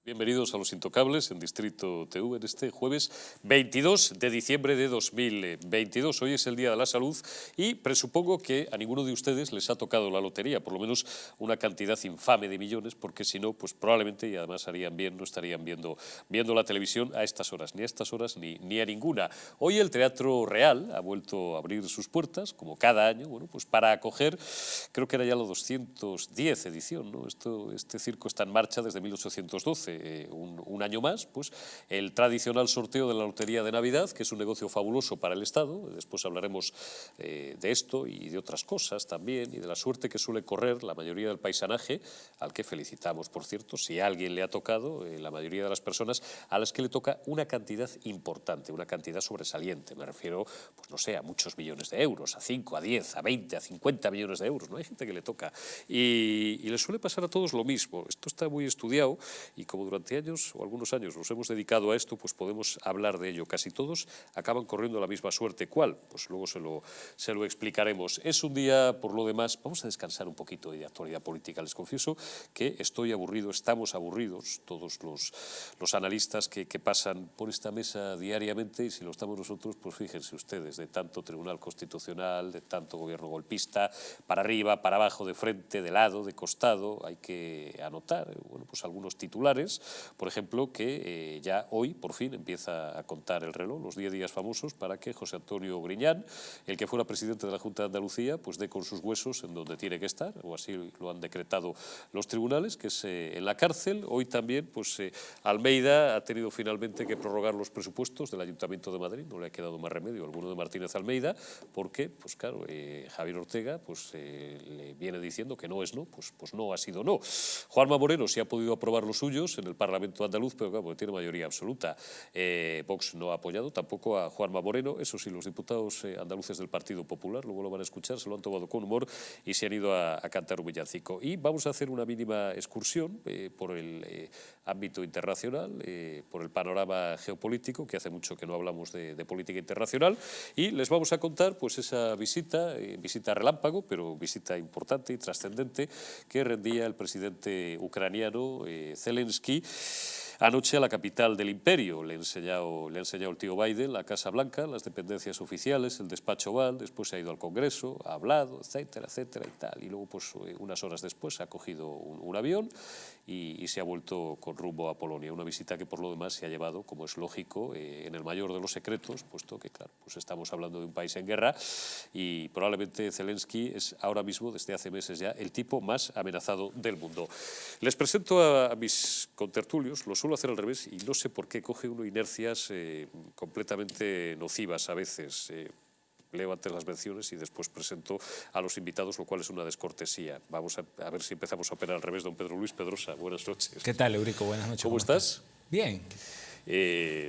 Bienvenidos a Los Intocables en Distrito TV en este jueves 22 de diciembre de 2022. Hoy es el Día de la Salud y presupongo que a ninguno de ustedes les ha tocado la lotería, por lo menos una cantidad infame de millones, porque si no, pues probablemente, y además harían bien, no estarían viendo la televisión a estas horas, ni a estas horas ni a ninguna. Hoy el Teatro Real ha vuelto a abrir sus puertas, como cada año, bueno, pues para acoger, creo que era ya la 210 edición, ¿no? Este circo está en marcha desde 1812. Un año más, pues el tradicional sorteo de la Lotería de Navidad, que es un negocio fabuloso para el Estado. Después hablaremos de esto y de otras cosas también, y de la suerte que suele correr la mayoría del paisanaje, al que felicitamos, por cierto, si a alguien le ha tocado, la mayoría de las personas a las que le toca una cantidad importante, una cantidad sobresaliente. Me refiero, pues no sé, a muchos millones de euros, a 5, a 10, a 20, a 50 millones de euros. No hay gente que le toca. Y le suele pasar a todos lo mismo. Esto está muy estudiado y como durante años o algunos años nos hemos dedicado a esto, pues podemos hablar de ello. Casi todos acaban corriendo la misma suerte. ¿Cuál? Pues luego se lo explicaremos. Es un día, por lo demás, vamos a descansar un poquito de actualidad política. Les confieso que estoy aburrido, estamos aburridos, todos los analistas que pasan por esta mesa diariamente, y si lo estamos nosotros, pues fíjense ustedes, de tanto Tribunal Constitucional, de tanto gobierno golpista, para arriba, para abajo, de frente, de lado, de costado. Hay que anotar, bueno, pues algunos titulares. Por ejemplo, que ya hoy, por fin, empieza a contar el reloj, los 10 días famosos, para que José Antonio Griñán, el que fuera presidente de la Junta de Andalucía, pues dé con sus huesos en donde tiene que estar, o así lo han decretado los tribunales, que es en la cárcel. Hoy también, pues Almeida ha tenido finalmente que prorrogar los presupuestos del Ayuntamiento de Madrid, no le ha quedado más remedio a alguno de Martínez Almeida, porque, pues claro, Javier Ortega pues le viene diciendo que no es no, pues no ha sido no. Juanma Moreno sí ha podido aprobar los suyos en el Parlamento andaluz, pero claro, porque tiene mayoría absoluta. Vox no ha apoyado tampoco a Juanma Moreno. Eso sí, los diputados andaluces del Partido Popular, luego lo van a escuchar, se lo han tomado con humor y se han ido a cantar un villancico. Y vamos a hacer una mínima excursión por el ámbito internacional, por el panorama geopolítico, que hace mucho que no hablamos de política internacional, y les vamos a contar pues esa visita relámpago, pero visita importante y trascendente, que rendía el presidente ucraniano Zelensky anoche a la capital del imperio. Le ha enseñado el tío Biden la Casa Blanca, las dependencias oficiales, el despacho Oval, después se ha ido al Congreso, ha hablado, etcétera, etcétera y tal. Y luego, pues unas horas después, ha cogido un avión y se ha vuelto con rumbo a Polonia. Una visita que, por lo demás, se ha llevado, como es lógico, en el mayor de los secretos, puesto que, claro, pues estamos hablando de un país en guerra y probablemente Zelensky es ahora mismo, desde hace meses ya, el tipo más amenazado del mundo. Les presento a mis contertulios. Los suelo hacer al revés y no sé por qué coge uno inercias completamente nocivas a veces. Leo antes las menciones y después presento a los invitados, lo cual es una descortesía. Vamos a ver si empezamos a operar al revés. Don Pedro Luis Pedrosa, buenas noches. ¿Qué tal, Eurico? Buenas noches. ¿Cómo estás? Bien.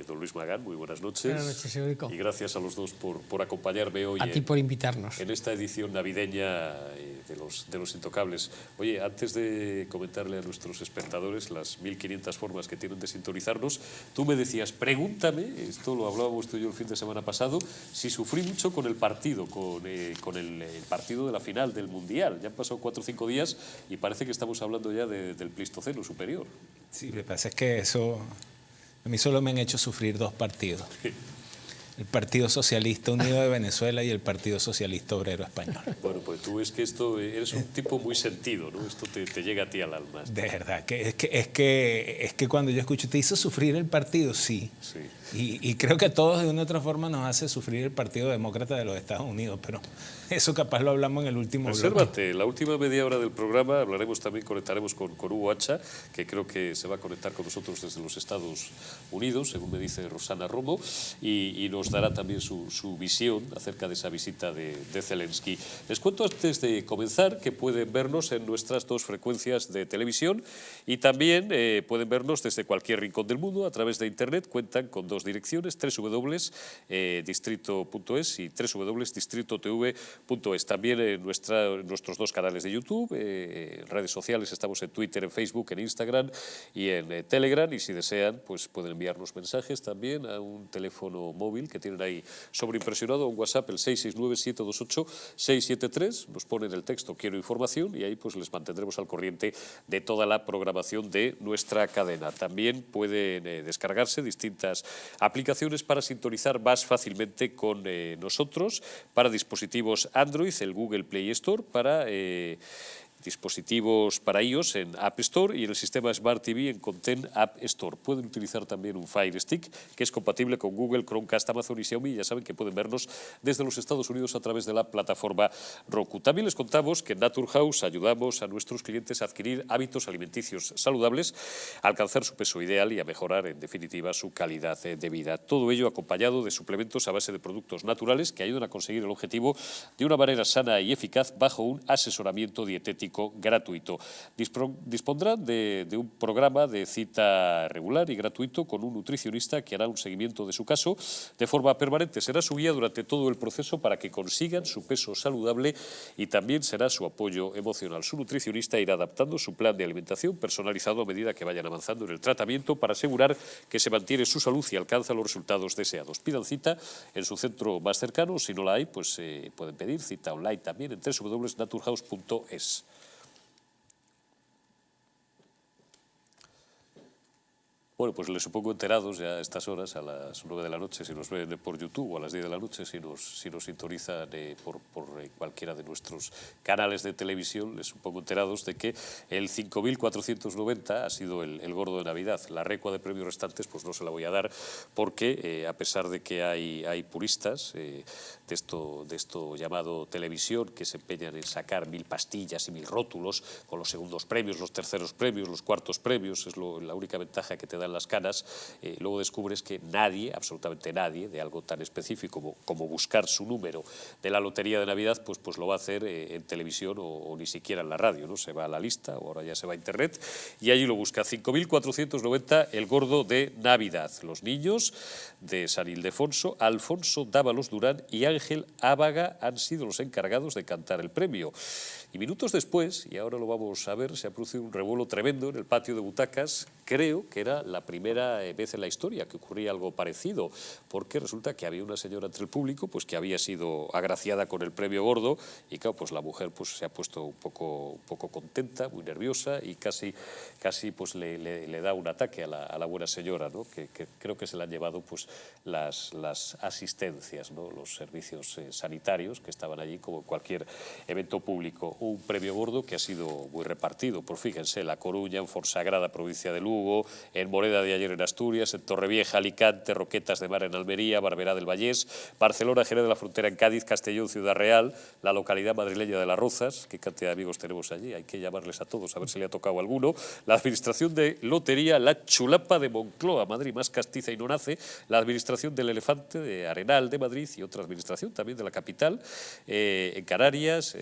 Don Luis Magán, muy buenas noches. Buenas noches, Eurico. Y gracias a los dos por acompañarme hoy. A ti por invitarnos. En esta edición navideña de los Intocables. Oye, antes de comentarle a nuestros espectadores las 1500 formas que tienen de sintonizarnos, tú me decías, pregúntame, esto lo hablábamos tú y yo el fin de semana pasado, si sufrí mucho con el partido, con el partido de la final del Mundial. Ya han pasado 4 o 5 días y parece que estamos hablando ya del Pleistoceno superior. Sí, lo que pasa es que a mí solo me han hecho sufrir 2 partidos. El Partido Socialista Unido de Venezuela y el Partido Socialista Obrero Español. Bueno, pues tú es que esto, eres un tipo muy sentido, ¿no? Esto te llega a ti al alma. De verdad, es que cuando yo escucho, ¿te hizo sufrir el partido? Sí. Sí. Y creo que a todos de una u otra forma nos hace sufrir el Partido Demócrata de los Estados Unidos, pero eso capaz lo hablamos en el último bloque. Obsérvate, la última media hora del programa hablaremos también, conectaremos con Hugo Hacha, que creo que se va a conectar con nosotros desde los Estados Unidos, según me dice Rosana Romo, y nos dará también su visión acerca de esa visita de Zelensky. Les cuento antes de comenzar que pueden vernos en nuestras 2 frecuencias de televisión y también pueden vernos desde cualquier rincón del mundo a través de internet. Cuentan con 2 direcciones, www.distrito.es y www.distritotv.es. También en nuestros 2 canales de YouTube, en redes sociales, estamos en Twitter, en Facebook, en Instagram y en Telegram, y si desean pues pueden enviarnos mensajes también a un teléfono móvil que que tienen ahí sobreimpresionado, un WhatsApp, el 669-728-673, nos ponen el texto "quiero información" y ahí pues les mantendremos al corriente de toda la programación de nuestra cadena. También pueden descargarse distintas aplicaciones para sintonizar más fácilmente con nosotros, para dispositivos Android, el Google Play Store, para dispositivos para iOS en App Store y en el sistema Smart TV en Content App Store. Pueden utilizar también un Fire Stick que es compatible con Google, Chromecast, Amazon y Xiaomi. Ya saben que pueden vernos desde los Estados Unidos a través de la plataforma Roku. También les contamos que en Naturhaus ayudamos a nuestros clientes a adquirir hábitos alimenticios saludables, a alcanzar su peso ideal y a mejorar, en definitiva, su calidad de vida. Todo ello acompañado de suplementos a base de productos naturales que ayudan a conseguir el objetivo de una manera sana y eficaz bajo un asesoramiento dietético gratuito. Dispondrán de un programa de cita regular y gratuito con un nutricionista que hará un seguimiento de su caso de forma permanente. Será su guía durante todo el proceso para que consigan su peso saludable y también será su apoyo emocional. Su nutricionista irá adaptando su plan de alimentación personalizado a medida que vayan avanzando en el tratamiento para asegurar que se mantiene su salud y alcanza los resultados deseados. Pidan cita en su centro más cercano. Si no la hay, pues pueden pedir cita online también en www.naturhaus.es. Bueno, pues les supongo enterados ya a estas horas, a las 9 de la noche, si nos ven por YouTube, o a las 10 de la noche, si nos sintonizan por cualquiera de nuestros canales de televisión, les supongo enterados de que el 5.490 ha sido el gordo de Navidad. La recua de premios restantes pues no se la voy a dar porque, a pesar de que hay puristas de esto llamado televisión, que se empeñan en sacar 1000 pastillas y 1000 rótulos con los segundos premios, los terceros premios, los cuartos premios, es la única ventaja que te dan las canas, luego descubres que nadie, absolutamente nadie, de algo tan específico como buscar su número de la lotería de Navidad, pues lo va a hacer en televisión o ni siquiera en la radio, ¿no? Se va a la lista, o ahora ya se va a internet, y allí lo busca. 5.490, el gordo de Navidad. Los niños de San Ildefonso, Alfonso Dávalos Durán y Ángel Ábaga han sido los encargados de cantar el premio. Y minutos después, y ahora lo vamos a ver, se ha producido un revuelo tremendo en el patio de butacas. Creo que era la primera vez en la historia que ocurría algo parecido, porque resulta que había una señora entre el público pues que había sido agraciada con el premio gordo y claro, pues la mujer pues se ha puesto un poco contenta, muy nerviosa y casi pues le da un ataque a la buena señora, ¿no? Que creo que se le han llevado pues las asistencias, ¿no? Los servicios sanitarios que estaban allí, como cualquier evento público. Un premio gordo que ha sido muy repartido, pues fíjense, La Coruña, en Fonsagrada, provincia de Lugo, en Moreda de Ayer en Asturias, en Torrevieja, Alicante, Roquetas de Mar en Almería, Barberá del Vallés, Barcelona, Jerez de la Frontera en Cádiz, Castellón, Ciudad Real, la localidad madrileña de Las Rozas. Qué cantidad de amigos tenemos allí, hay que llamarles a todos a ver si le ha tocado alguno. La administración de Lotería La Chulapa de Moncloa, Madrid más castiza y no nace, la administración del Elefante de Arenal de Madrid y otra administración también de la capital, en Carillas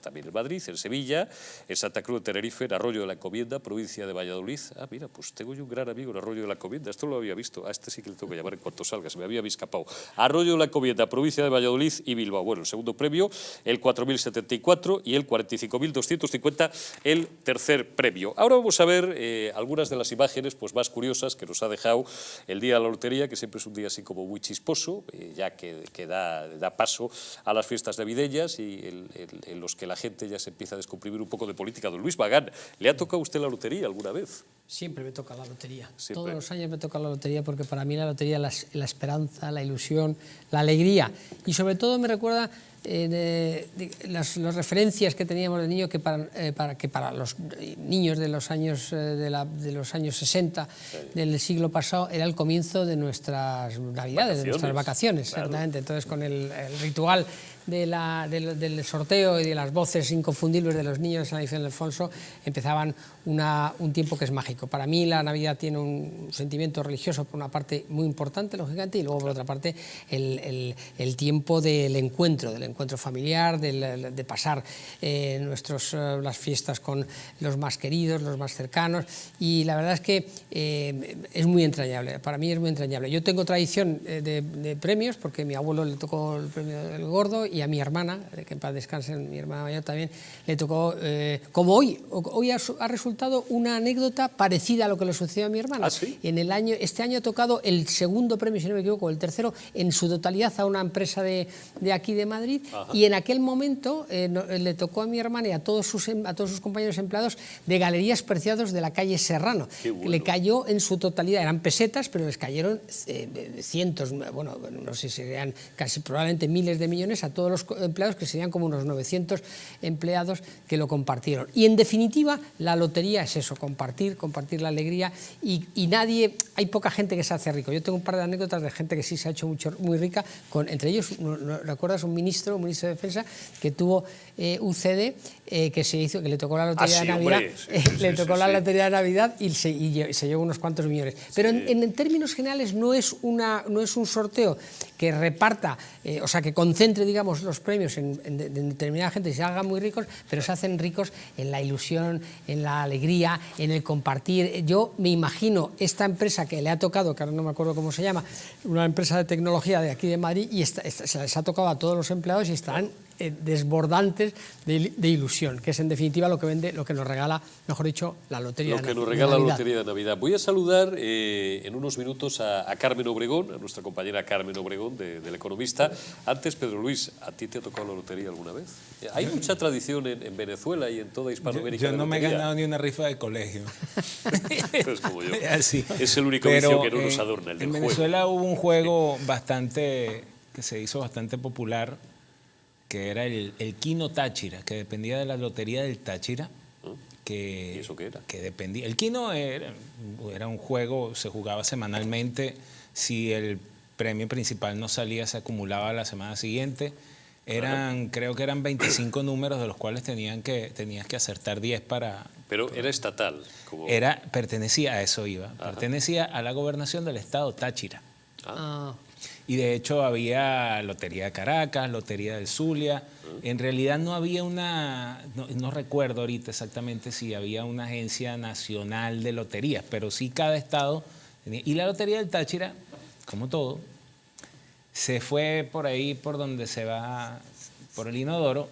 también en Madrid, en Sevilla, en Santa Cruz de Tenerife, en Arroyo de la Encomienda, provincia de Valladolid. Ah, mira, pues tengo yo un gran amigo en Arroyo de la Encomienda, esto lo había visto, a este sí que le tengo que llamar en cuanto salga, se me había escapado. Arroyo de la Encomienda, provincia de Valladolid y Bilbao. Bueno, el segundo premio, el 4.074 y el 45.250, el tercer premio. Ahora vamos a ver algunas de las imágenes pues más curiosas que nos ha dejado el día de la lotería, que siempre es un día así como muy chisposo, ya que da paso a las fiestas navideñas y en los que la gente ya se empieza a descomprimir un poco de política. Don Luis Bagán, ¿le ha tocado a usted la lotería alguna vez? Siempre me toca la lotería. Siempre. Todos los años me toca la lotería porque para mí la lotería es la esperanza, la ilusión, la alegría. Y sobre todo me recuerda las referencias que teníamos de niño que para los niños de los años 60 del siglo pasado era el comienzo de nuestras navidades, de nuestras vacaciones, claro. Exactamente. Entonces con el ritual del sorteo y de las voces inconfundibles de los niños de San Ildefonso empezaban un tiempo que es mágico. Para mí la Navidad tiene un sentimiento religioso por una parte muy importante, lógicamente, y luego por otra parte el tiempo del encuentro familiar, de pasar las fiestas con los más queridos, los más cercanos, y la verdad es que es muy entrañable, para mí es muy entrañable. Yo tengo tradición de premios porque a mi abuelo le tocó el premio del gordo y a mi hermana, que en paz descanse, mi hermana mayor también, le tocó, como hoy ha resultado una anécdota parecida a lo que le sucedió a mi hermana. ¿Ah, sí? Este año ha tocado el segundo premio, si no me equivoco, el tercero, en su totalidad a una empresa de aquí de Madrid. Ajá. Y en aquel momento le tocó a mi hermana y a todos sus compañeros empleados de Galerías Preciados de la calle Serrano. Bueno. Le cayó en su totalidad, eran pesetas, pero les cayeron cientos, bueno, no sé si serían casi probablemente miles de millones a todos los empleados, que serían como unos 900 empleados que lo compartieron. Y en definitiva, la lotería es eso, compartir la alegría, y nadie, hay poca gente que se hace rico. Yo tengo un par de anécdotas de gente que sí se ha hecho muy rica, entre ellos, ¿recuerdas? Un ministro de Defensa que tuvo UCD, que le tocó la lotería de Navidad, la lotería de Navidad y se llevó unos cuantos millones. Pero en términos generales no es un sorteo que reparta, o sea, que concentre, digamos, los premios en determinada gente y se hagan muy ricos, pero se hacen ricos en la ilusión, en la alegría, en el compartir. Yo me imagino esta empresa que le ha tocado, que ahora no me acuerdo cómo se llama, una empresa de tecnología de aquí de Madrid, y se les ha tocado a todos los empleados y están desbordantes de ilusión, que es en definitiva lo que nos regala, mejor dicho, la lotería de Navidad. Lo que nos regala la lotería de Navidad. Voy a saludar en unos minutos a Carmen Obregón, a nuestra compañera Carmen Obregón, del Economista. Antes, Pedro Luis, ¿a ti te ha tocado la lotería alguna vez? Hay mucha tradición en Venezuela y en toda Hispanoamérica. Yo no me he ganado ni una rifa de colegio. Es como yo. Así. Es el único vicio que no nos adorna, el del juego. En Venezuela hubo un juego que se hizo bastante popular, que era el Kino Táchira, que dependía de la lotería del Táchira. ¿Y eso qué era? Que dependía. El Kino era un juego, se jugaba semanalmente. Si el premio principal no salía, se acumulaba la semana siguiente. Creo que eran 25 números, de los cuales tenías que acertar 10 para... Pero era estatal. Pertenecía a eso, pertenecía a la gobernación del estado Táchira. Y de hecho había Lotería de Caracas, Lotería del Zulia. En realidad no había no recuerdo ahorita exactamente si había una agencia nacional de loterías, pero sí cada estado tenía. Y la Lotería del Táchira, como todo, se fue por ahí por donde se va, por el inodoro,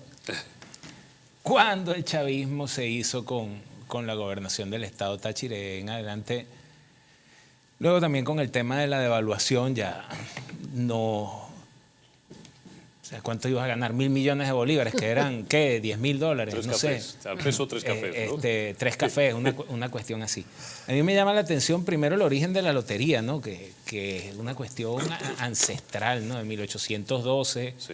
cuando el chavismo se hizo con la gobernación del estado Táchira en adelante. Luego también con el tema de la devaluación ya no... O sea, ¿cuánto ibas a ganar? 1.000 millones de bolívares, que eran, ¿qué? $10.000, tres no cafés. sé. Al peso 3 cafés, ¿no? 3 cafés, una cuestión así. A mí me llama la atención primero el origen de la lotería, ¿no? Que es una cuestión ancestral, ¿no? De 1812, sí,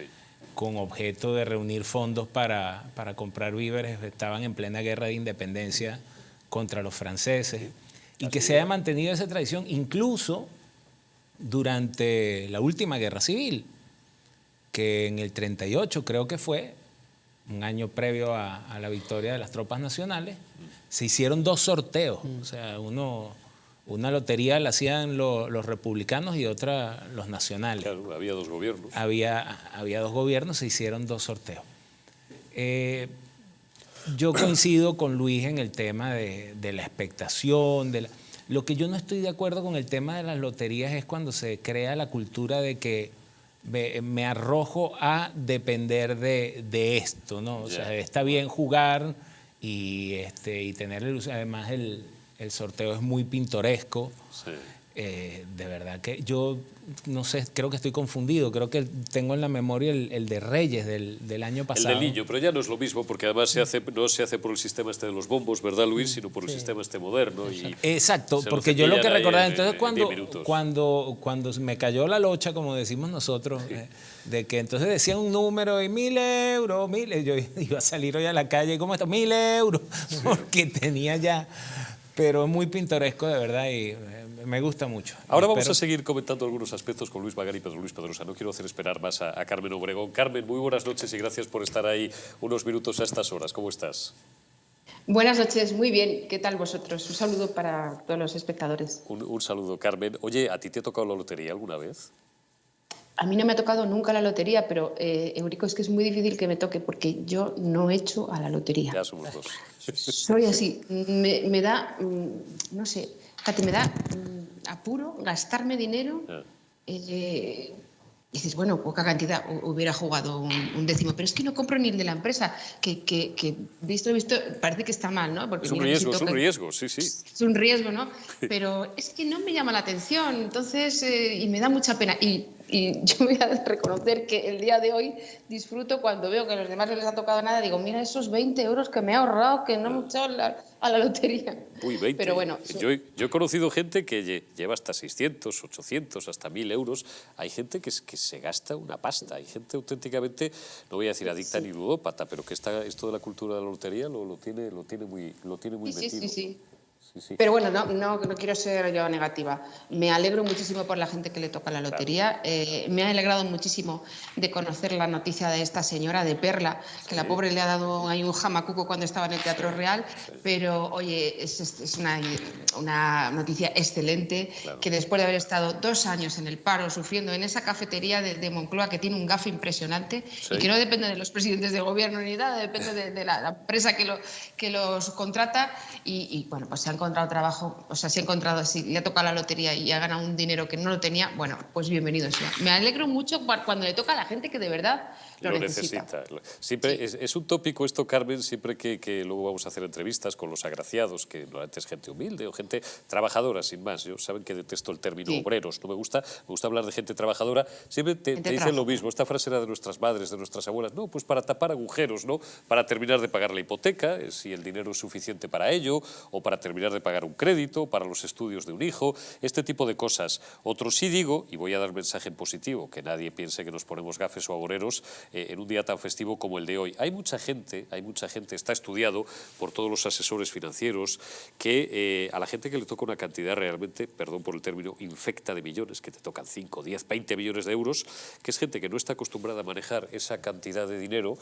con objeto de reunir fondos para comprar víveres. Estaban en plena guerra de independencia contra los franceses. Sí. Y que se haya mantenido esa tradición incluso durante la última guerra civil, que en el 38 creo que fue, un año previo a la victoria de las tropas nacionales, se hicieron 2 sorteos. O sea, una lotería la hacían los republicanos y otra los nacionales. Claro, había 2 gobiernos. Había 2 gobiernos, se hicieron 2 sorteos. Yo coincido con Luis en el tema de la expectación. Lo que yo no estoy de acuerdo con el tema de las loterías es cuando se crea la cultura de que me arrojo a depender de esto, ¿no? O sea, está bien jugar y tener la ilusión. Además, el sorteo es muy pintoresco. Sí. De verdad que yo no sé, creo que estoy confundido. Creo que tengo en la memoria el de Reyes del año pasado. El del niño, pero ya no es lo mismo, porque además no se hace por el sistema de los bombos, ¿verdad, Luis? Sino por el sistema moderno. Exacto, porque yo lo que recordaba, entonces cuando me cayó la locha, como decimos nosotros, de que entonces decían un número y 1.000 euros, yo iba a salir hoy a la calle, ¿cómo está? 1.000 euros, porque tenía ya... Pero es muy pintoresco, de verdad, y me gusta mucho. Ahora vamos a seguir comentando algunos aspectos con Luis Magán y Pedro Luis Pedrosa. No quiero hacer esperar más a Carmen Obregón. Carmen, muy buenas noches y gracias por estar ahí unos minutos a estas horas. ¿Cómo estás? Buenas noches, muy bien. ¿Qué tal vosotros? Un saludo para todos los espectadores. Un saludo, Carmen. Oye, ¿a ti te ha tocado la lotería alguna vez? A mí no me ha tocado nunca la lotería, pero Eurico, es que es muy difícil que me toque porque yo no echo a la lotería. Ya somos 2. Soy así. Me da, no sé, fíjate, me da apuro gastarme dinero dices, bueno, poca cantidad, hubiera jugado un décimo, pero es que no compro ni el de la empresa, que visto, parece que está mal, ¿no? Porque es un riesgo, sí, sí. Es un riesgo, ¿no? Pero es que no me llama la atención, entonces, y me da mucha pena. Y yo voy a reconocer que el día de hoy disfruto cuando veo que a los demás no les ha tocado nada, digo, mira esos 20 euros que me he ahorrado, que no me he echado a la lotería. Uy, 20. Pero bueno, yo he conocido gente que lleva hasta 600, 800, hasta 1000 euros. Hay gente que se gasta una pasta. Hay gente auténticamente, no voy a decir adicta ni ludópata, pero que esto de la cultura de la lotería lo tiene muy metido. Sí. Pero bueno, no quiero ser yo negativa. Me alegro muchísimo por la gente que le toca la lotería. Me ha alegrado muchísimo de conocer la noticia de esta señora, de Perla, que la pobre le ha dado ahí un jamacuco cuando estaba en el Teatro Real. Pero, oye, es una noticia excelente, que después de haber estado 2 años en el paro, sufriendo en esa cafetería de Moncloa, que tiene un gafe impresionante, y que no depende de los presidentes de gobierno ni nada, depende de la empresa que los contrata, y bueno, pues se ha encontrado trabajo, o sea, si le ha tocado la lotería y ha ganado un dinero que no lo tenía, bueno, pues bienvenido sea. Me alegro mucho cuando le toca a la gente que de verdad lo necesita. Siempre es un tópico esto, Carmen, siempre que luego vamos a hacer entrevistas con los agraciados, que normalmente es gente humilde o gente trabajadora, sin más. Yo saben que detesto el término obreros, no me gusta hablar de gente trabajadora. Siempre te dicen lo mismo. Esta frase era de nuestras madres, de nuestras abuelas. No, pues para tapar agujeros, ¿no? Para terminar de pagar la hipoteca, si el dinero es suficiente para ello, o para terminar de pagar un crédito, para los estudios de un hijo, este tipo de cosas. Otro sí digo, y voy a dar mensaje en positivo, que nadie piense que nos ponemos gafes o agoreros en un día tan festivo como el de hoy. Hay mucha gente, está estudiado por todos los asesores financieros, que a la gente que le toca una cantidad realmente, perdón por el término, infecta de millones, que te tocan 5, 10, 20 millones de euros, que es gente que no está acostumbrada a manejar esa cantidad de dinero,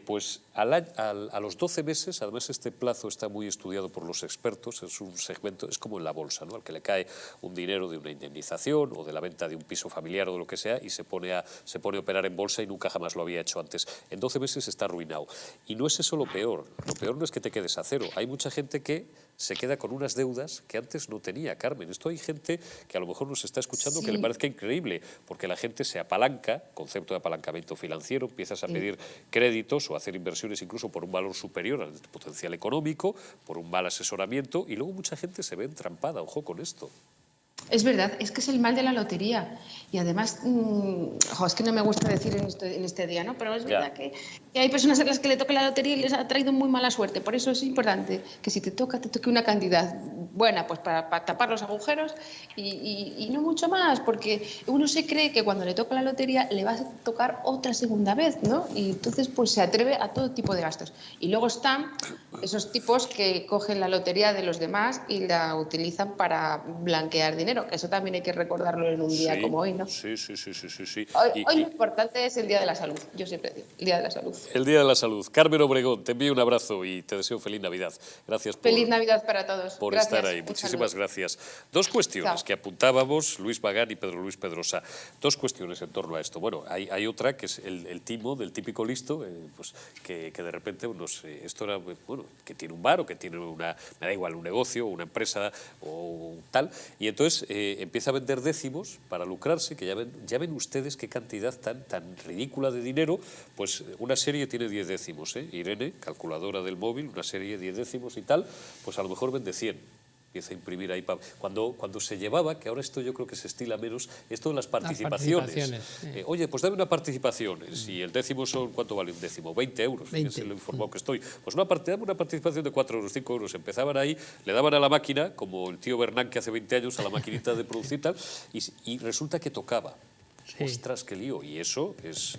pues a los 12 meses, además este plazo está muy estudiado por los expertos, es un segmento, es como en la bolsa, ¿no? Al que le cae un dinero de una indemnización o de la venta de un piso familiar o de lo que sea y se pone a operar en bolsa y nunca jamás lo había hecho antes. En 12 meses está arruinado. Y no es eso lo peor no es que te quedes a cero. Hay mucha gente que se queda con unas deudas que antes no tenía, Carmen. Esto hay gente que a lo mejor nos está escuchando que le parezca increíble, porque la gente se apalanca, concepto de apalancamiento financiero, empiezas a pedir créditos o a hacer inversiones incluso por un valor superior al potencial económico, por un mal asesoramiento, y luego mucha gente se ve entrampada, ojo con esto. Es verdad, es que es el mal de la lotería. Y además, es que no me gusta decir en este día, ¿no? Pero es verdad que hay personas a las que le toca la lotería y les ha traído muy mala suerte. Por eso es importante que si te toque una cantidad buena, pues para tapar los agujeros y no mucho más, porque uno se cree que cuando le toca la lotería le va a tocar otra segunda vez, ¿no? Y entonces pues se atreve a todo tipo de gastos. Y luego están esos tipos que cogen la lotería de los demás y la utilizan para blanquear dinero, que eso también hay que recordarlo en un día como hoy, ¿no? Sí. Hoy lo importante es el Día de la Salud, yo siempre digo, el Día de la Salud. El Día de la Salud. Carmen Obregón, te envío un abrazo y te deseo feliz Navidad. Gracias Feliz Navidad para todos. Por estar ahí. Muchísimas gracias. Dos cuestiones que apuntábamos Luis Magán y Pedro Luis Pedrosa. Dos cuestiones en torno a esto. Bueno, hay otra que es el timo del típico listo, pues que de repente esto era, bueno, que tiene un bar o que tiene me da igual, un negocio, una empresa o tal, y entonces empieza a vender décimos para lucrarse, que ya ven ustedes qué cantidad tan ridícula de dinero. Pues una serie tiene 10 décimos, Irene, calculadora del móvil, una serie 10 décimos y tal, pues a lo mejor vende 100. Empieza a imprimir ahí. Cuando se llevaba, que ahora esto yo creo que se estila menos, esto de las participaciones. Oye, pues dame una participación. Si el décimo ¿cuánto vale un décimo? 20 euros. 20. Es lo informado que estoy. Pues dame una participación de 4 euros, 5 euros. Empezaban ahí, le daban a la máquina, como el tío Bernán que hace 20 años, a la maquinita de producir tal, y resulta que tocaba. Ostras, qué lío. Y eso es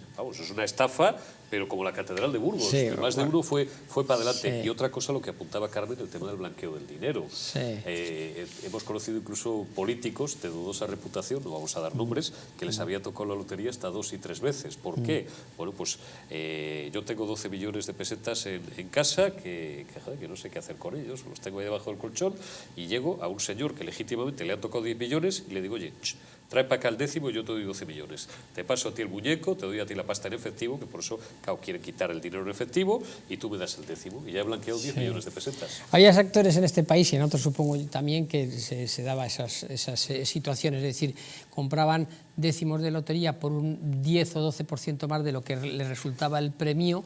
una estafa, pero como la Catedral de Burgos. Sí, más de uno fue para adelante. Sí. Y otra cosa, lo que apuntaba Carmen, el tema del blanqueo del dinero. Sí. Hemos conocido incluso políticos de dudosa reputación, no vamos a dar nombres, que les había tocado la lotería hasta 2 y 3 veces. ¿Por qué? Bueno, pues yo tengo 12 millones de pesetas en casa que no sé qué hacer con ellos. Los tengo ahí debajo del colchón y llego a un señor que legítimamente le han tocado 10 millones y le digo, oye, trae para acá el décimo y yo te doy 12 millones. Te paso a ti el muñeco, te doy a ti la pasta en efectivo, que por eso, claro, quieren quitar el dinero en efectivo, y tú me das el décimo. Y ya he blanqueado 10 millones de pesetas. Había sectores en este país y en otros supongo yo también que se daba esas situaciones, es decir, compraban décimos de lotería por un 10 o 12% más de lo que les resultaba el premio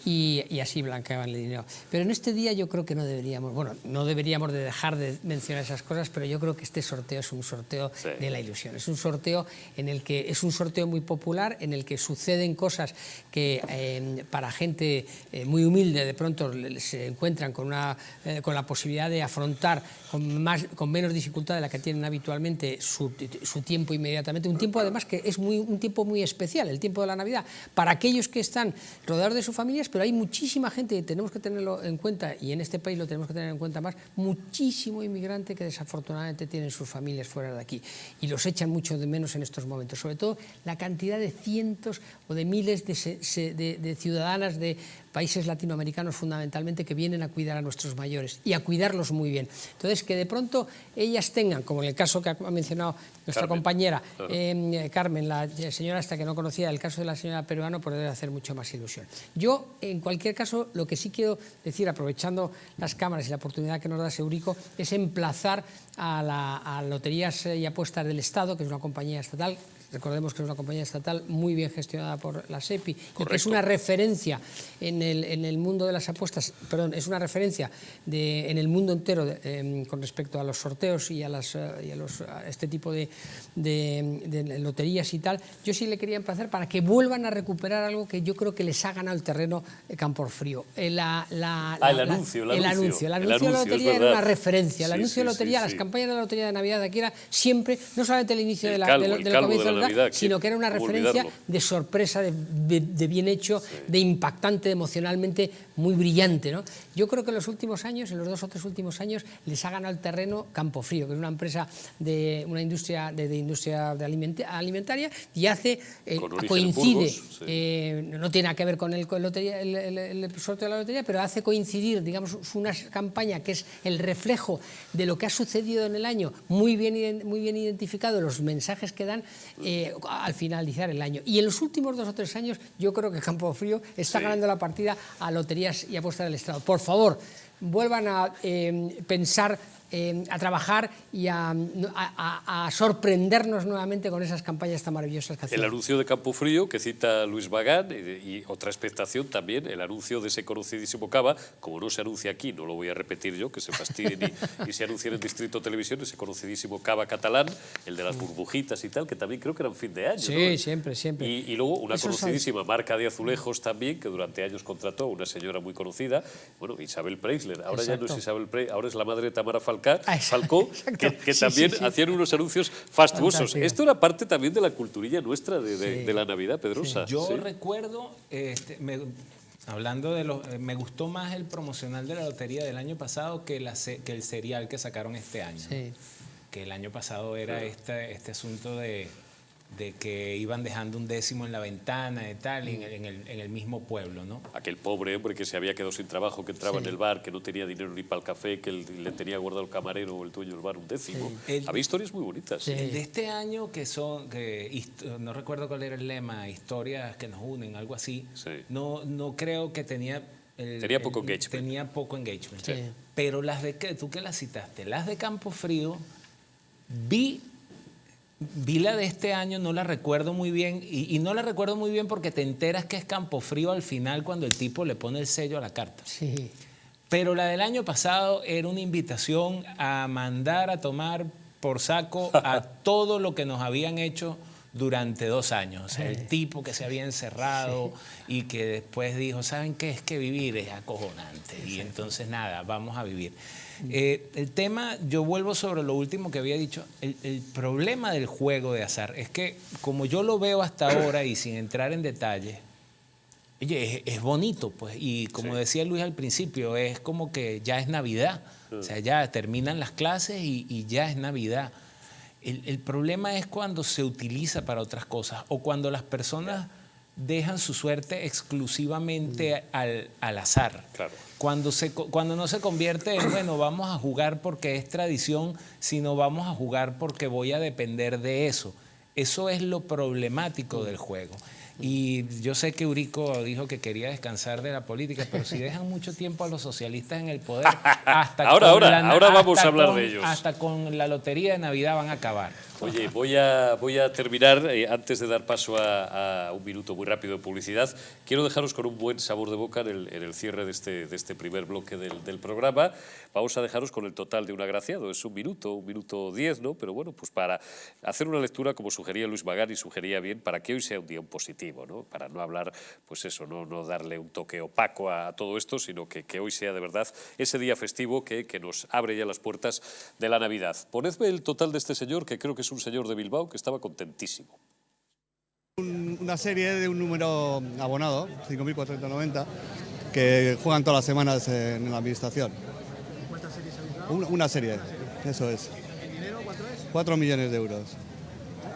y así blanqueaban el dinero. Pero en este día yo creo que no deberíamos de dejar de mencionar esas cosas, pero yo creo que este sorteo es un sorteo de la ilusión. Es un sorteo es un sorteo muy popular, en el que suceden cosas que para gente muy humilde de pronto se encuentran con la posibilidad de afrontar con menos dificultad de la que tienen habitualmente su tiempo inmediatamente. Un tiempo además que es un tiempo muy especial, el tiempo de la Navidad, para aquellos que están rodeados de sus familias, pero hay muchísima gente, y tenemos que tenerlo en cuenta, y en este país lo tenemos que tener en cuenta más, muchísimo inmigrante que desafortunadamente tienen sus familias fuera de aquí y los echan mucho de menos en estos momentos. Sobre todo la cantidad de cientos o de miles de ciudadanas de países latinoamericanos fundamentalmente que vienen a cuidar a nuestros mayores y a cuidarlos muy bien. Entonces, que de pronto ellas tengan, como en el caso que ha mencionado nuestra compañera Carmen, la señora hasta que no conocía, el caso de la señora peruana, pues debe hacer mucho más ilusión. Yo, en cualquier caso, lo que sí quiero decir, aprovechando las cámaras y la oportunidad que nos da Eurico, es emplazar a Loterías y Apuestas del Estado, que es una compañía estatal. Recordemos que es una compañía estatal muy bien gestionada por la SEPI, y que es una referencia en el mundo de las apuestas, perdón, es una referencia en el mundo entero con respecto a los sorteos y a este tipo de loterías y tal. Yo sí le quería emplazar para que vuelvan a recuperar algo que yo creo que les ha ganado el terreno Camporfrío. El anuncio de la lotería era una referencia. El anuncio de la lotería, las campañas de la lotería de Navidad de aquí era siempre, no solamente el inicio del comienzo de Navidad, sino que era una referencia de sorpresa, de bien hecho, de impactante, emocionalmente muy brillante, ¿no? Yo creo que en los últimos años, en los 2 o 3 últimos años, les ha ganado el terreno Campofrío, que es una empresa una industria alimentaria, y coincide, no tiene nada que ver con el sorteo de la lotería, pero hace coincidir, digamos, una campaña que es el reflejo de lo que ha sucedido en el año, muy bien identificado, los mensajes que dan al finalizar el año. Y en los últimos 2 o 3 años yo creo que Campofrío está ganando la partida a Loterías y Apuestas del Estado. Por favor, vuelvan a pensar, a trabajar y a sorprendernos nuevamente con esas campañas tan maravillosas que hacen. El anuncio de Campofrío, que cita Luis Bagán, y otra expectación también, el anuncio de ese conocidísimo cava, como no se anuncia aquí, no lo voy a repetir yo, que se fastidien y se anuncia en el Distrito Televisión, ese conocidísimo cava catalán, el de las burbujitas y tal, que también creo que era en fin de año. Sí, ¿no? Siempre. Y luego una conocidísima marca de azulejos también, que durante años contrató a una señora muy conocida, bueno, Isabel Preisler. Ahora ya no es Isabel Preisler, ahora es la madre de Tamara Falcó, que también hacían unos anuncios fastuosos. Esto era parte también de la culturilla nuestra de la Navidad, Pedrosa. Yo recuerdo, hablando de me gustó más el promocional de la lotería del año pasado que el serial que sacaron este año. Sí. Que el año pasado era este asunto de que iban dejando un décimo en la ventana y tal, en el mismo pueblo, ¿no? Aquel pobre hombre que se había quedado sin trabajo, que entraba en el bar, que no tenía dinero ni para el café, que le tenía guardado el camarero o el dueño del bar un décimo. Había historias muy bonitas. El de este año, no recuerdo cuál era el lema, historias que nos unen, algo así, no creo que tenía... Tenía poco engagement. Tenía poco engagement. Sí. Pero tú que las citaste, las de Campofrío, vi la de este año, no la recuerdo muy bien, y no la recuerdo muy bien porque te enteras que es Campofrío al final cuando el tipo le pone el sello a la carta. Sí. Pero la del año pasado era una invitación a mandar a tomar por saco a todo lo que nos habían hecho durante 2 años. O sea, el tipo que se había encerrado y que después dijo, ¿saben qué? Es que vivir es acojonante. Y entonces nada, vamos a vivir. El tema, yo vuelvo sobre lo último que había dicho, el problema del juego de azar es que, como yo lo veo hasta ahora y sin entrar en detalles, oye, es bonito, pues, y como decía Luis al principio, es como que ya es Navidad, o sea, ya terminan las clases y ya es Navidad. El problema es cuando se utiliza para otras cosas o cuando las personas dejan su suerte exclusivamente al azar. Claro. Cuando no se convierte en, bueno, vamos a jugar porque es tradición, sino vamos a jugar porque voy a depender de eso. Eso es lo problemático del juego. Y yo sé que Eurico dijo que quería descansar de la política, pero si dejan mucho tiempo a los socialistas en el poder, ahora vamos a hablar de ellos. Hasta con la lotería de Navidad van a acabar. Oye, voy a terminar, antes de dar paso a un minuto muy rápido de publicidad, quiero dejaros con un buen sabor de boca en el cierre de este primer bloque del programa. Vamos a dejaros con el total de un agraciado, es un minuto 10, ¿no? Pero bueno, pues para hacer una lectura, como sugería Luis Magán, y sugería bien, para que hoy sea un día positivo, ¿no? Para no hablar, pues eso, no darle un toque opaco a todo esto, sino que hoy sea de verdad ese día festivo que nos abre ya las puertas de la Navidad. Ponedme el total de este señor, que creo que es un señor de Bilbao que estaba contentísimo. Una serie de un número abonado, 5.490, que juegan todas las semanas en la administración. ¿Cuántas series habéis dado? Una serie, eso es. ¿El dinero cuánto es? 4 millones de euros.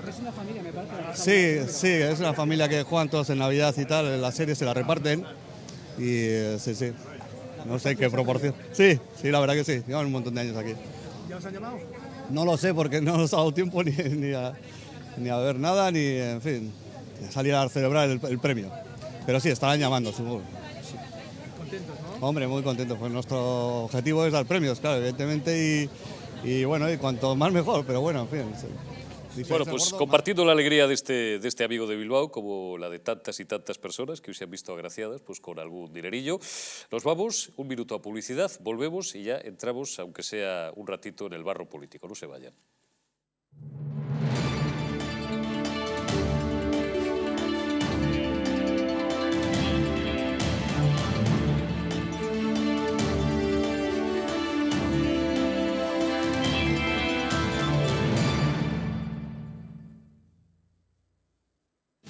Es una familia, me Sí, parece. es una familia que juegan todos en Navidad y tal, la serie se la reparten y sí. No sé qué proporción. Sí, la verdad que sí, llevan un montón de años aquí. ¿Ya os han llamado? No lo sé porque no nos ha dado tiempo ni a ver nada, ni, en fin, salir a celebrar el premio. Pero sí, estarán llamando, supongo. Contentos, ¿no? Hombre, muy contentos, pues nuestro objetivo es dar premios, claro, evidentemente, y bueno, y cuanto más mejor, pero bueno, en fin. Sí. Bueno, pues compartiendo la alegría de este amigo de Bilbao, como la de tantas y tantas personas que hoy se han visto agraciadas pues con algún dinerillo, nos vamos un minuto a publicidad, volvemos y ya entramos, aunque sea un ratito, en el barro político. No se vayan.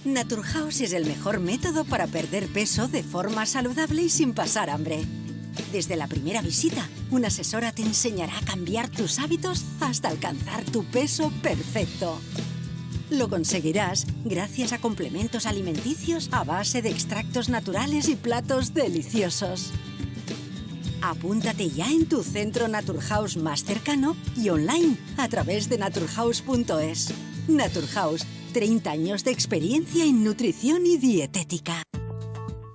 Naturhaus es el mejor método para perder peso de forma saludable y sin pasar hambre. Desde la primera visita, una asesora te enseñará a cambiar tus hábitos hasta alcanzar tu peso perfecto. Lo conseguirás gracias a complementos alimenticios a base de extractos naturales y platos deliciosos. Apúntate ya en tu centro Naturhaus más cercano y online a través de naturhaus.es. Naturhaus, 30 años de experiencia en nutrición y dietética.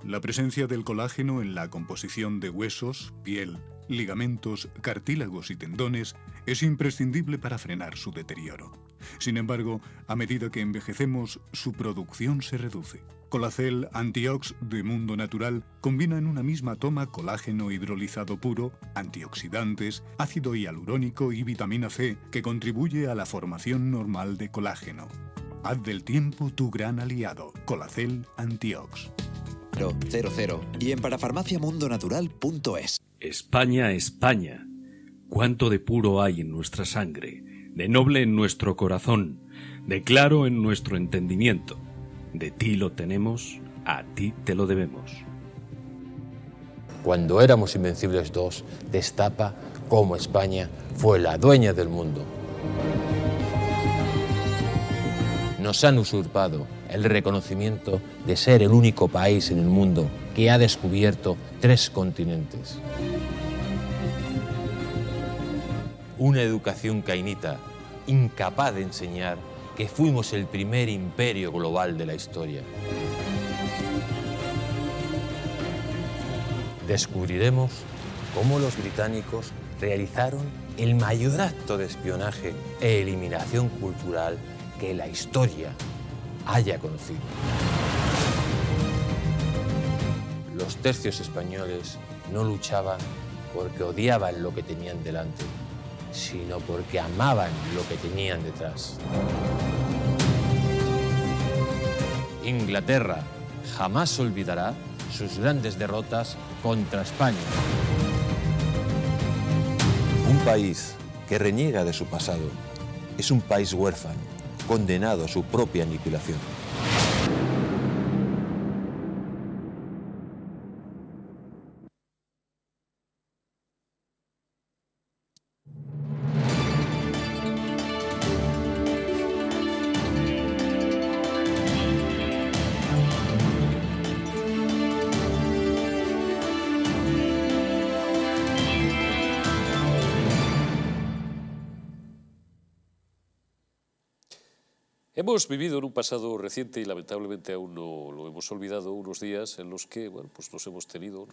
La presencia del colágeno en la composición de huesos, piel, ligamentos, cartílagos y tendones es imprescindible para frenar su deterioro. Sin embargo, a medida que envejecemos, su producción se reduce. Colacel Antiox de Mundo Natural combina en una misma toma colágeno hidrolizado puro, antioxidantes, ácido hialurónico y vitamina C que contribuye a la formación normal de colágeno. Haz del tiempo tu gran aliado. Colacel Antiox. 000 y en parafarmaciamundonatural.es. España, España. Cuánto de puro hay en nuestra sangre, de noble en nuestro corazón, de claro en nuestro entendimiento. De ti lo tenemos, a ti te lo debemos. Cuando éramos Invencibles 2, destapa cómo España fue la dueña del mundo. Nos han usurpado el reconocimiento de ser el único país en el mundo que ha descubierto 3 continentes. Una educación cainita, incapaz de enseñar que fuimos el primer imperio global de la historia. Descubriremos cómo los británicos realizaron el mayor acto de espionaje e eliminación cultural que la historia haya conocido. Los tercios españoles no luchaban porque odiaban lo que tenían delante, sino porque amaban lo que tenían detrás. Inglaterra jamás olvidará sus grandes derrotas contra España. Un país que reniega de su pasado es un país huérfano, condenado a su propia aniquilación. Hemos vivido en un pasado reciente y lamentablemente aún no lo hemos olvidado, unos días en los que bueno, pues nos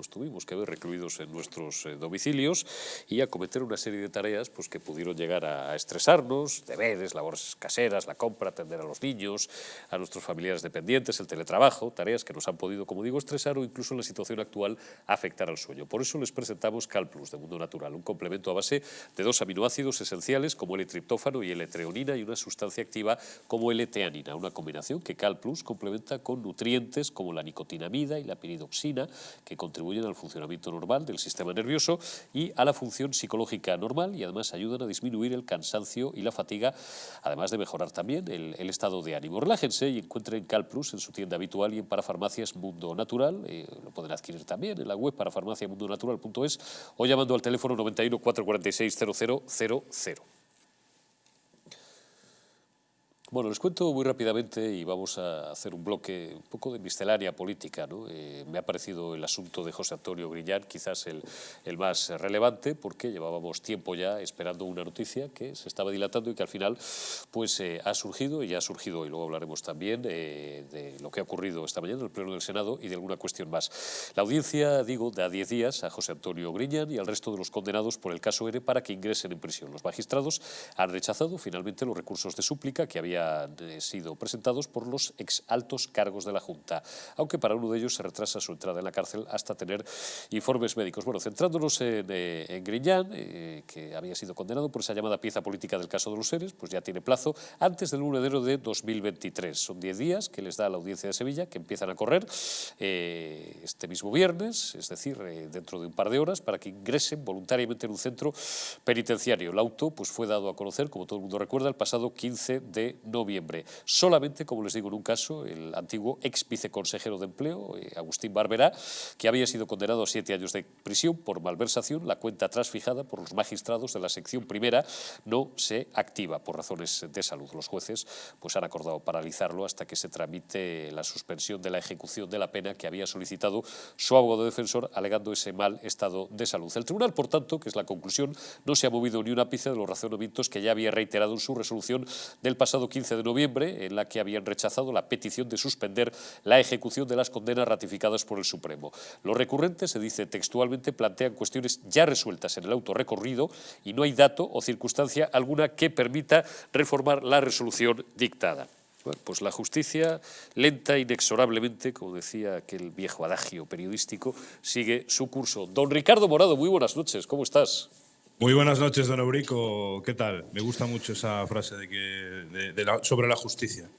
tuvimos que ver recluidos en nuestros domicilios y acometer una serie de tareas pues, que pudieron llegar a estresarnos, deberes, labores caseras, la compra, atender a los niños, a nuestros familiares dependientes, el teletrabajo, tareas que nos han podido, como digo, estresar o incluso en la situación actual afectar al sueño. Por eso les presentamos CalPlus de Mundo Natural, un complemento a base de 2 aminoácidos esenciales como L-triptófano y L-treonina y una sustancia activa como L-teanina, una combinación que CalPlus complementa con nutrientes como la nicotinamida y la piridoxina, que contribuyen al funcionamiento normal del sistema nervioso y a la función psicológica normal y además ayudan a disminuir el cansancio y la fatiga, además de mejorar también el estado de ánimo. Relájense y encuentren CalPlus en su tienda habitual y en Parafarmacias Mundo Natural. Lo pueden adquirir también en la web parafarmaciamundonatural.es o llamando al teléfono 91 446 0000. Bueno, les cuento muy rápidamente y vamos a hacer un bloque un poco de miscelánea política, ¿no? Me ha parecido el asunto de José Antonio Griñán quizás el más relevante porque llevábamos tiempo ya esperando una noticia que se estaba dilatando y que al final pues ha surgido y ya ha surgido hoy. Luego hablaremos también de lo que ha ocurrido esta mañana en el Pleno del Senado y de alguna cuestión más. La audiencia, digo, da 10 días a José Antonio Griñán y al resto de los condenados por el caso ERE para que ingresen en prisión. Los magistrados han rechazado finalmente los recursos de súplica que había sido presentados por los ex altos cargos de la Junta, aunque para uno de ellos se retrasa su entrada en la cárcel hasta tener informes médicos. Bueno, centrándonos en Griñán, que había sido condenado por esa llamada pieza política del caso de los ERES, pues ya tiene plazo antes del 1 de enero de 2023. Son 10 días que les da la Audiencia de Sevilla, que empiezan a correr este mismo viernes, es decir, dentro de un par de horas, para que ingresen voluntariamente en un centro penitenciario. El auto pues, fue dado a conocer, como todo el mundo recuerda, el pasado 15 de noviembre. Solamente, como les digo, en un caso, el antiguo ex viceconsejero de Empleo, Agustín Barberá, que había sido condenado a 7 años de prisión por malversación, la cuenta atrás fijada por los magistrados de la sección primera no se activa por razones de salud. Los jueces pues, han acordado paralizarlo hasta que se tramite la suspensión de la ejecución de la pena que había solicitado su abogado defensor alegando ese mal estado de salud. El tribunal, por tanto, que es la conclusión, no se ha movido ni un ápice de los razonamientos que ya había reiterado en su resolución del pasado 15 de noviembre, en la que habían rechazado la petición de suspender la ejecución de las condenas ratificadas por el Supremo. Los recurrentes, se dice textualmente, plantean cuestiones ya resueltas en el auto recorrido y no hay dato o circunstancia alguna que permita reformar la resolución dictada. Bueno, pues la justicia, lenta, inexorablemente, como decía aquel viejo adagio periodístico, sigue su curso. Don Ricardo Morado, muy buenas noches, ¿cómo estás? Muy buenas noches, don Eurico. ¿Qué tal? Me gusta mucho esa frase sobre la justicia.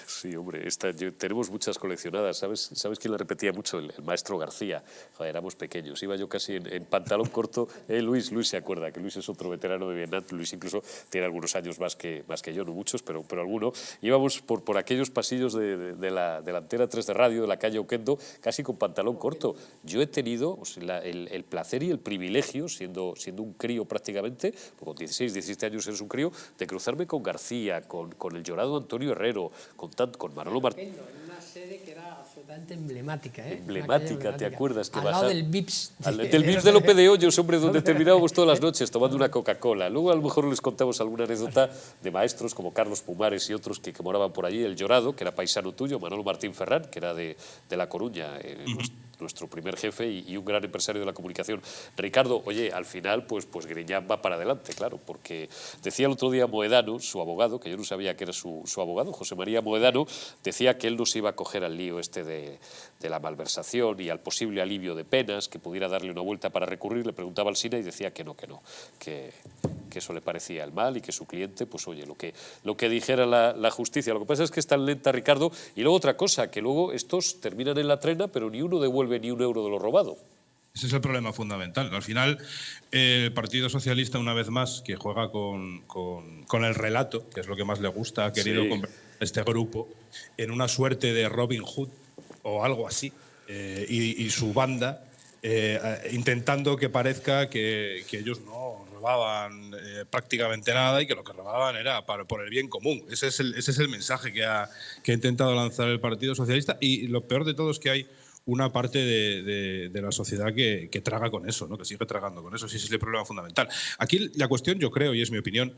Sí, hombre, tenemos muchas coleccionadas. ¿Sabes quién la repetía mucho? El maestro García. Joder, éramos pequeños. Iba yo casi en pantalón corto. Luis se acuerda, que Luis es otro veterano de Vietnam. Luis incluso tiene algunos años más que yo, no muchos, pero alguno. Íbamos por aquellos pasillos de la antena 3 de radio, de la calle Oquendo, casi con pantalón corto. Yo he tenido el placer y el privilegio, siendo un crío prácticamente, con 16, 17 años eres un crío, de cruzarme con García, con el llorado Antonio Herrero, con Manolo Martín. En una sede que era absolutamente emblemática. Emblemática, ¿te acuerdas? Al lado del Vips. Del Vips de Lope de Hoyos, hombre, donde terminábamos todas las noches tomando una Coca-Cola. Luego a lo mejor les contamos alguna anécdota de maestros como Carlos Pumares y otros que moraban por allí. El llorado, que era paisano tuyo, Manolo Martín Ferrán, que era de La Coruña, nuestro primer jefe y un gran empresario de la comunicación. Ricardo, oye, al final, pues Griñán va para adelante, claro, porque decía el otro día Moedano, su abogado, que yo no sabía que era su abogado, José María Moedano, decía que él no se iba a coger al lío de la malversación y al posible alivio de penas, que pudiera darle una vuelta para recurrir. Le preguntaba al SINA y decía que no, que eso le parecía el mal y que su cliente, pues oye, lo que dijera la justicia. Lo que pasa es que es tan lenta, Ricardo, y luego otra cosa, que luego estos terminan en la trena, pero ni uno devuelve ni un euro de lo robado. Ese es el problema fundamental. Al final, el Partido Socialista, una vez más, que juega con el relato, que es lo que más le gusta, ha querido convertir a este grupo en una suerte de Robin Hood o algo así, y su banda, intentando que parezca que ellos no robaban prácticamente nada y que lo que robaban era por el bien común. Ese es el mensaje que ha intentado lanzar el Partido Socialista, y lo peor de todo es que hay una parte de la sociedad que traga con eso, ¿no? Que sigue tragando con eso. Ese es el problema fundamental. Aquí la cuestión, yo creo, y es mi opinión,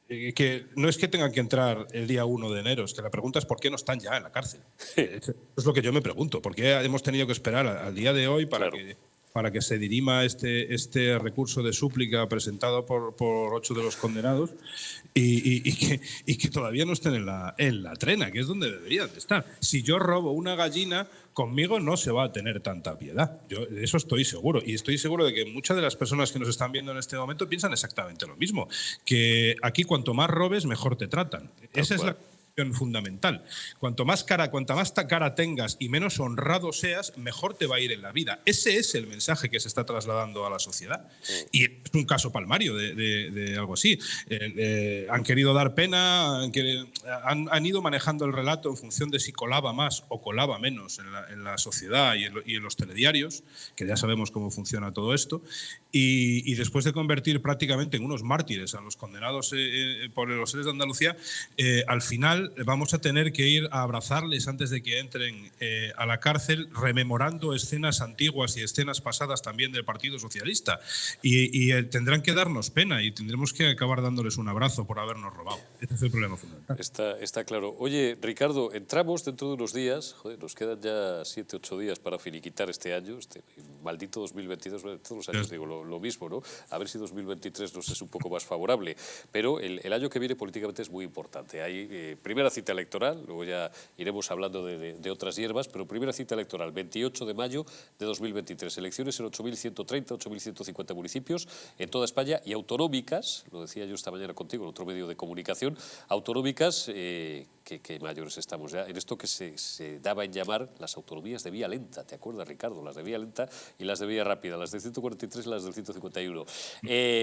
que no es que tengan que entrar el día 1 de enero, es que la pregunta es por qué no están ya en la cárcel. Eso es lo que yo me pregunto. ¿Por qué hemos tenido que esperar al día de hoy para que se dirima este recurso de súplica presentado por 8 de los condenados y que todavía no estén en la trena, que es donde deberían de estar? Si yo robo una gallina, conmigo no se va a tener tanta piedad. Yo de eso estoy seguro. Y estoy seguro de que muchas de las personas que nos están viendo en este momento piensan exactamente lo mismo. Que aquí cuanto más robes, mejor te tratan. Esa es la cuestión fundamental. Cuanta más cara tengas y menos honrado seas, mejor te va a ir en la vida. Ese es el mensaje que se está trasladando a la sociedad. Y es un caso palmario de algo así. Han querido dar pena, han ido manejando el relato en función de si colaba más o colaba menos en la sociedad y en los telediarios, que ya sabemos cómo funciona todo esto, y después de convertir prácticamente en unos mártires a los condenados por los seres de Andalucía, al final vamos a tener que ir a abrazarles antes de que entren a la cárcel, rememorando escenas antiguas y escenas pasadas también del Partido Socialista. Y tendrán que darnos pena y tendremos que acabar dándoles un abrazo por habernos robado. Ese es el problema fundamental. Está claro. Oye, Ricardo, entramos dentro de unos días, nos quedan ya 7, 8 días para finiquitar este año, este maldito 2022, todos los años digo lo mismo, ¿no? A ver si 2023 nos es un poco más favorable. Pero el año que viene políticamente es muy importante. Hay primera cita electoral, luego ya iremos hablando de otras hierbas, pero primera cita electoral, 28 de mayo de 2023. Elecciones en 8.130, 8.150 municipios en toda España y autonómicas, lo decía yo esta mañana contigo en otro medio de comunicación, autonómicas, que mayores estamos ya, en esto que se daba en llamar las autonomías de vía lenta, ¿te acuerdas, Ricardo? Las de vía lenta y las de vía rápida, las del 143 y las del 151.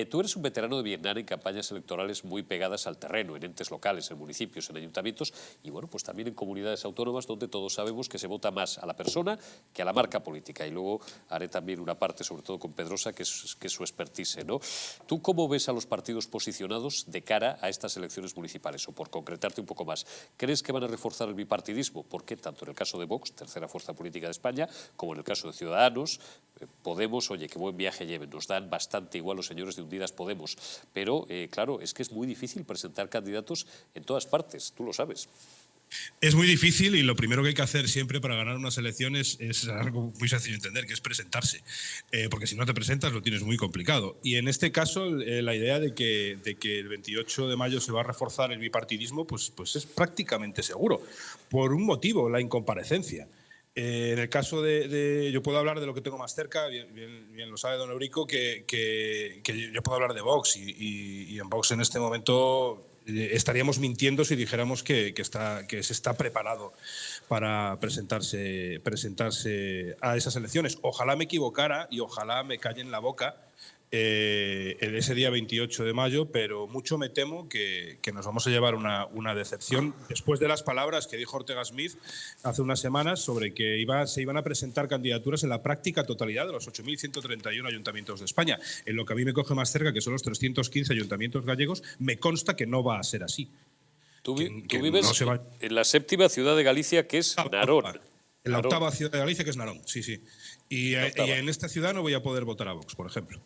Tú eres un veterano de Vietnam en campañas electorales muy pegadas al terreno, en entes locales, en municipios, en ayuntamientos y bueno, pues también en comunidades autónomas donde todos sabemos que se vota más a la persona que a la marca política. Y luego haré también una parte, sobre todo con Pedrosa, que es su expertise, ¿no? ¿Tú cómo ves a los partidos posicionados de cara a estas elecciones municipales? O por concretarte un poco más, ¿crees que van a reforzar el bipartidismo? Porque tanto en el caso de Vox, tercera fuerza política de España, como en el caso de Ciudadanos, Podemos, oye, qué buen viaje lleven, nos dan bastante igual los señores de Unidas Podemos, pero claro, es que es muy difícil presentar candidatos en todas partes, tú lo sabes. Es muy difícil y lo primero que hay que hacer siempre para ganar unas elecciones es algo muy sencillo de entender, que es presentarse. Porque si no te presentas lo tienes muy complicado. Y en este caso la idea de que el 28 de mayo se va a reforzar el bipartidismo pues es prácticamente seguro. Por un motivo, la incomparecencia. En el caso yo puedo hablar de lo que tengo más cerca, bien lo sabe don Eurico, que yo puedo hablar de Vox y en Vox en este momento estaríamos mintiendo si dijéramos que se está preparado para presentarse a esas elecciones. Ojalá me equivocara y ojalá me callen la boca ese día 28 de mayo, pero mucho me temo que nos vamos a llevar una decepción después de las palabras que dijo Ortega Smith hace unas semanas sobre que se iban a presentar candidaturas en la práctica totalidad de los 8.131 ayuntamientos de España. En lo que a mí me coge más cerca, que son los 315 ayuntamientos gallegos, me consta que no va a ser así. Tú vives en la séptima ciudad de Galicia, que es Narón. En la octava ciudad de Galicia, que es Narón, sí. Y en esta ciudad no voy a poder votar a Vox, por ejemplo.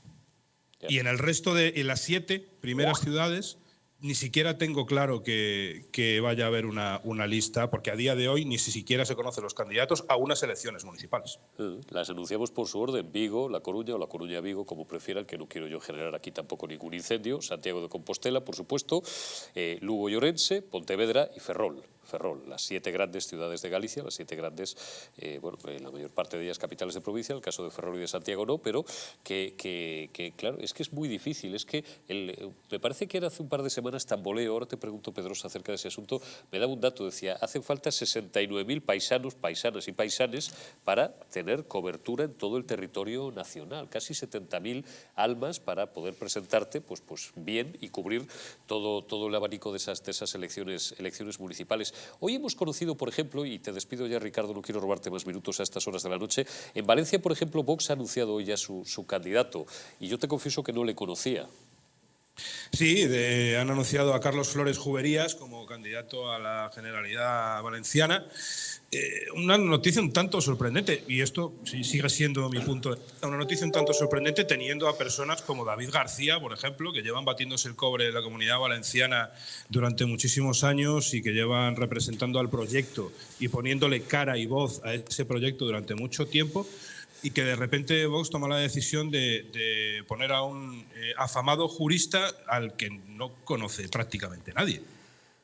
Y en el resto de las 7 primeras ciudades ni siquiera tengo claro que vaya a haber una lista, porque a día de hoy ni siquiera se conocen los candidatos a unas elecciones municipales. Las anunciamos por su orden: Vigo, La Coruña o La Coruña-Vigo, como prefieran, que no quiero yo generar aquí tampoco ningún incendio. Santiago de Compostela, por supuesto, Lugo y Orense, Pontevedra y Ferrol, las 7 grandes ciudades de Galicia, las 7 grandes, la mayor parte de ellas capitales de provincia, el caso de Ferrol y de Santiago no, pero que claro, es que es muy difícil, es que me parece que era hace un par de semanas Tamboleo, ahora te pregunto, Pedrosa, acerca de ese asunto, me daba un dato, decía, hacen falta 69.000 paisanos, paisanas y paisanes para tener cobertura en todo el territorio nacional, casi 70.000 almas para poder presentarte pues bien y cubrir todo el abanico de esas elecciones municipales. Hoy hemos conocido, por ejemplo, y te despido ya, Ricardo, no quiero robarte más minutos a estas horas de la noche, en Valencia, por ejemplo, Vox ha anunciado hoy ya su candidato, y yo te confieso que no le conocía. Sí, han anunciado a Carlos Flores Juberías como candidato a la Generalidad Valenciana. Una noticia un tanto sorprendente, y esto sí, sigue siendo mi punto de vista, una noticia un tanto sorprendente teniendo a personas como David García, por ejemplo, que llevan batiéndose el cobre en la Comunidad Valenciana durante muchísimos años y que llevan representando al proyecto y poniéndole cara y voz a ese proyecto durante mucho tiempo, y que de repente Vox toma la decisión de poner a un afamado jurista al que no conoce prácticamente nadie.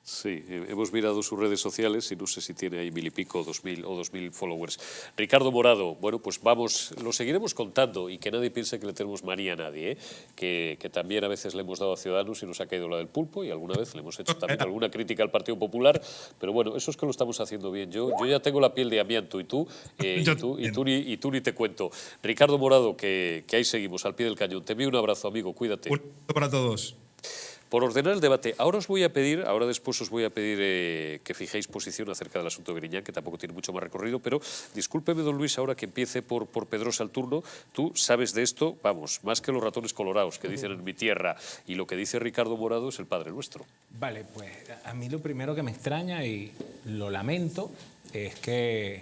Sí, hemos mirado sus redes sociales y no sé si tiene ahí 1000 y pico o 2000 followers. Ricardo Morado, bueno, pues vamos, lo seguiremos contando y que nadie piense que le tenemos manía a nadie, que también a veces le hemos dado a Ciudadanos y nos ha caído la del pulpo y alguna vez le hemos hecho también alguna crítica al Partido Popular, pero bueno, eso es que lo estamos haciendo bien. Yo ya tengo la piel de amianto y tú ni te cuento. Ricardo Morado, que ahí seguimos, al pie del cañón. Te envío un abrazo, amigo, cuídate. Un abrazo para todos. Por ordenar el debate, ahora después os voy a pedir que fijéis posición acerca del asunto de Griñán, que tampoco tiene mucho más recorrido, pero discúlpeme, don Luis, ahora que empiece por Pedrosa el turno. Tú sabes de esto, vamos, más que los ratones colorados que dicen en mi tierra, y lo que dice Ricardo Morado es el Padre Nuestro. Vale, pues a mí lo primero que me extraña, y lo lamento, es que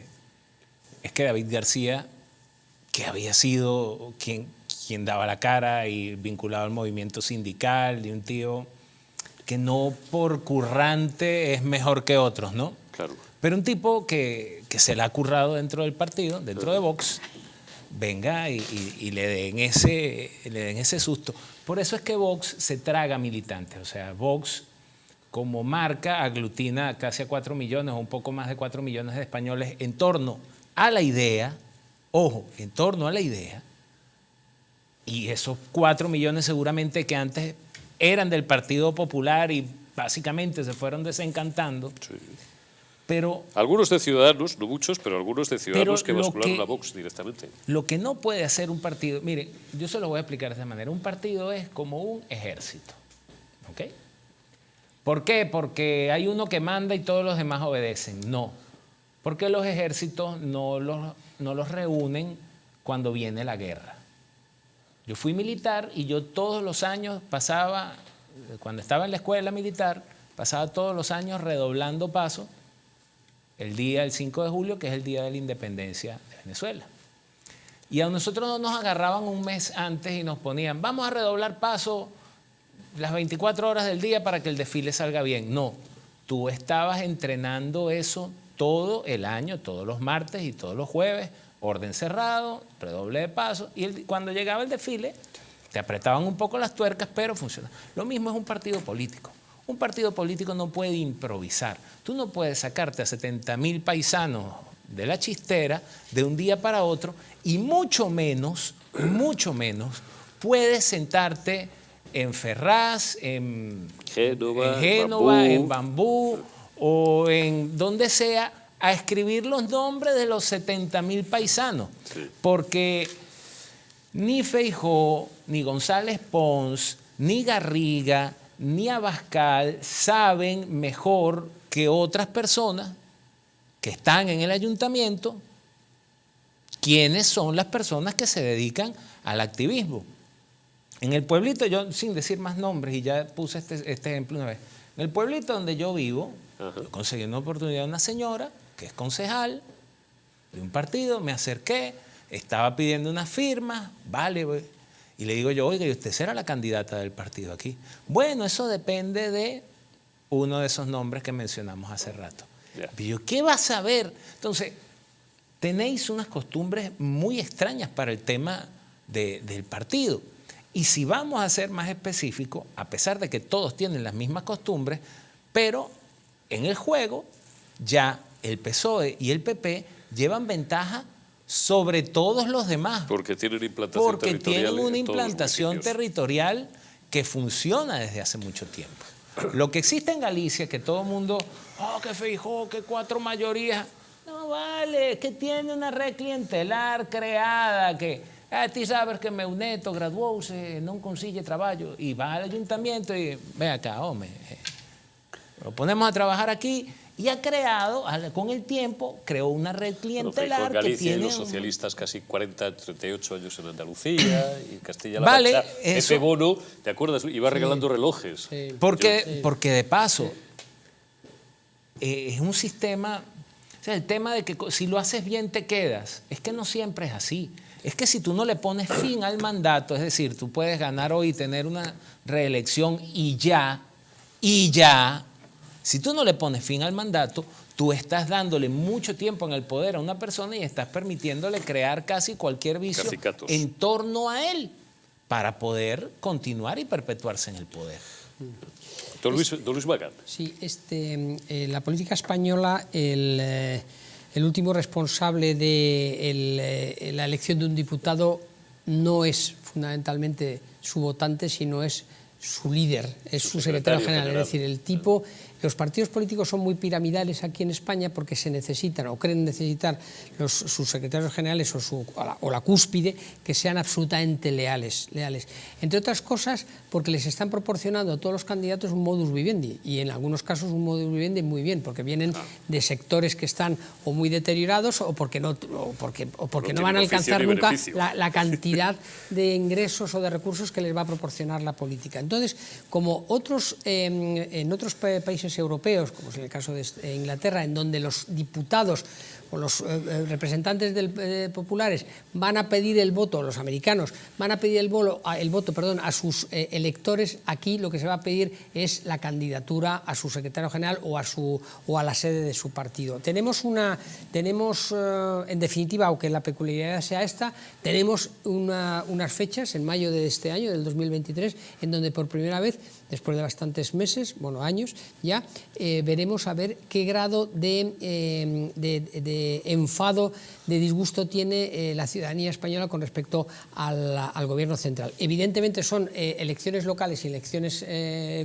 David García, que había sido quien daba la cara y vinculado al movimiento sindical, de un tío que no por currante es mejor que otros, ¿no? Claro. Pero un tipo que se la ha currado dentro del partido, dentro de Vox, venga y le den ese susto. Por eso es que Vox se traga militantes. O sea, Vox como marca aglutina casi a 4 millones o un poco más de 4 millones de españoles en torno a la idea, ojo, en torno a la idea. Y esos 4 millones seguramente que antes eran del Partido Popular y básicamente se fueron desencantando. Sí. Pero algunos de Ciudadanos, no muchos, pero algunos de Ciudadanos que bascularon a Vox directamente. Lo que no puede hacer un partido, mire, yo se lo voy a explicar de esta manera. Un partido es como un ejército, ¿ok? ¿Por qué? Porque hay uno que manda y todos los demás obedecen. No, porque los ejércitos no los reúnen cuando viene la guerra. Yo fui militar y yo todos los años pasaba, cuando estaba en la escuela militar, pasaba todos los años redoblando paso el día del 5 de julio, que es el día de la independencia de Venezuela. Y a nosotros no nos agarraban un mes antes y nos ponían, vamos a redoblar paso las 24 horas del día para que el desfile salga bien. No, tú estabas entrenando eso todo el año, todos los martes y todos los jueves, orden cerrado, redoble de paso, y cuando llegaba el desfile te apretaban un poco las tuercas, pero funcionaba. Lo mismo es un partido político. Un partido político no puede improvisar. Tú no puedes sacarte a 70.000 paisanos de la chistera de un día para otro y mucho menos puedes sentarte en Ferraz, en Génova, en Bambú o en donde sea a escribir los nombres de los 70.000 paisanos. Sí. Porque ni Feijóo, ni González Pons, ni Garriga, ni Abascal saben mejor que otras personas que están en el ayuntamiento quiénes son las personas que se dedican al activismo. En el pueblito, yo sin decir más nombres, y ya puse este ejemplo una vez, en el pueblito donde yo vivo, yo conseguí una oportunidad de una señora que es concejal de un partido, me acerqué, estaba pidiendo unas firmas, vale, y le digo yo, oiga, ¿y usted será la candidata del partido aquí? Bueno, eso depende de uno de esos nombres que mencionamos hace rato. Yeah. Y yo, ¿qué vas a saber? Entonces, tenéis unas costumbres muy extrañas para el tema del partido. Y si vamos a ser más específicos, a pesar de que todos tienen las mismas costumbres, pero en el juego ya el PSOE y el PP llevan ventaja sobre todos los demás. Porque tienen implantación territorial. Porque tienen una implantación territorial que funciona desde hace mucho tiempo. Lo que existe en Galicia, que todo el mundo, que Feijóo, que 4 mayorías, no vale, que tiene una red clientelar creada, que ti sabes que meu neto graduouse, non consigue traballo, y va al ayuntamiento y ve acá, hombre, Lo ponemos a trabajar aquí y ha creado, con el tiempo, creó una red clientelar en Galicia, que tiene... los socialistas casi 40, 38 años en Andalucía, y Castilla-La Vale, Mancha. Pepe Bono, ¿te acuerdas? Iba regalando relojes. Porque de paso, es un sistema... O sea, el tema de que si lo haces bien te quedas, es que no siempre es así. Es que si tú no le pones fin al mandato, es decir, tú puedes ganar hoy y tener una reelección y ya, si tú no le pones fin al mandato, tú estás dándole mucho tiempo en el poder a una persona y estás permitiéndole crear casi cualquier vicio en torno a él para poder continuar y perpetuarse en el poder. Don Luis Magán. Sí, la política española, el último responsable de la elección de un diputado no es fundamentalmente su votante, sino es su líder, es su secretario general. Es decir, el tipo... Los partidos políticos son muy piramidales aquí en España porque se necesitan o creen necesitar sus secretarios generales o la cúspide que sean absolutamente leales. Entre otras cosas porque les están proporcionando a todos los candidatos un modus vivendi y en algunos casos un modus vivendi muy bien porque vienen de sectores que están o muy deteriorados o porque no van a alcanzar nunca la cantidad de ingresos o de recursos que les va a proporcionar la política. Entonces, como en otros países europeos, como es el caso de Inglaterra, en donde los diputados o los representantes populares van a pedir el voto, los americanos van a pedir el voto a sus electores, aquí lo que se va a pedir es la candidatura a su secretario general o a la sede de su partido. Tenemos en definitiva, aunque la peculiaridad sea esta, tenemos unas fechas en mayo de este año, del 2023, en donde por primera vez, después de bastantes meses, años ya, veremos a ver qué grado de enfado, de disgusto tiene la ciudadanía española con respecto al gobierno central. Evidentemente son elecciones locales y elecciones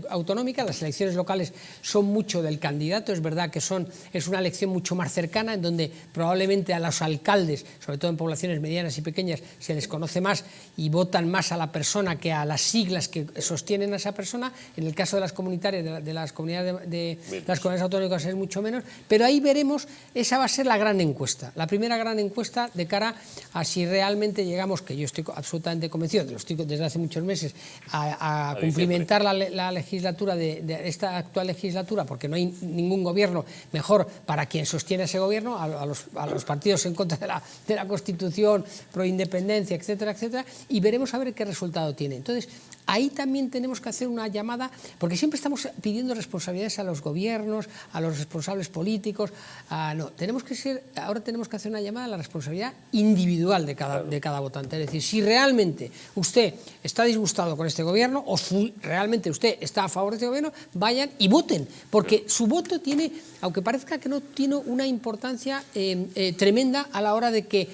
autonómicas. Las elecciones locales son mucho del candidato, es verdad que es una elección mucho más cercana, en donde probablemente a los alcaldes, sobre todo en poblaciones medianas y pequeñas, se les conoce más y votan más a la persona que a las siglas que sostienen a esa persona. En el caso de las comunitarias, de las comunidades autonómicas es mucho menos, pero ahí veremos, esa va a ser la gran encuesta, la primera gran encuesta de cara a si realmente llegamos, que yo estoy absolutamente convencido, lo estoy desde hace muchos meses, a cumplimentar la legislatura de esta actual legislatura, porque no hay ningún gobierno mejor para quien sostiene ese gobierno, a los partidos en contra de la Constitución, pro independencia, etcétera, etcétera, y veremos a ver qué resultado tiene. Entonces, ahí también tenemos que hacer una llamada, porque siempre estamos pidiendo responsabilidades a los gobiernos, a los responsables políticos. No, ahora tenemos que hacer una llamada a la responsabilidad individual de cada votante. Es decir, si realmente usted está disgustado con este gobierno o si realmente usted está a favor de este gobierno, vayan y voten, porque su voto tiene, aunque parezca que no, tiene una importancia tremenda a la hora de que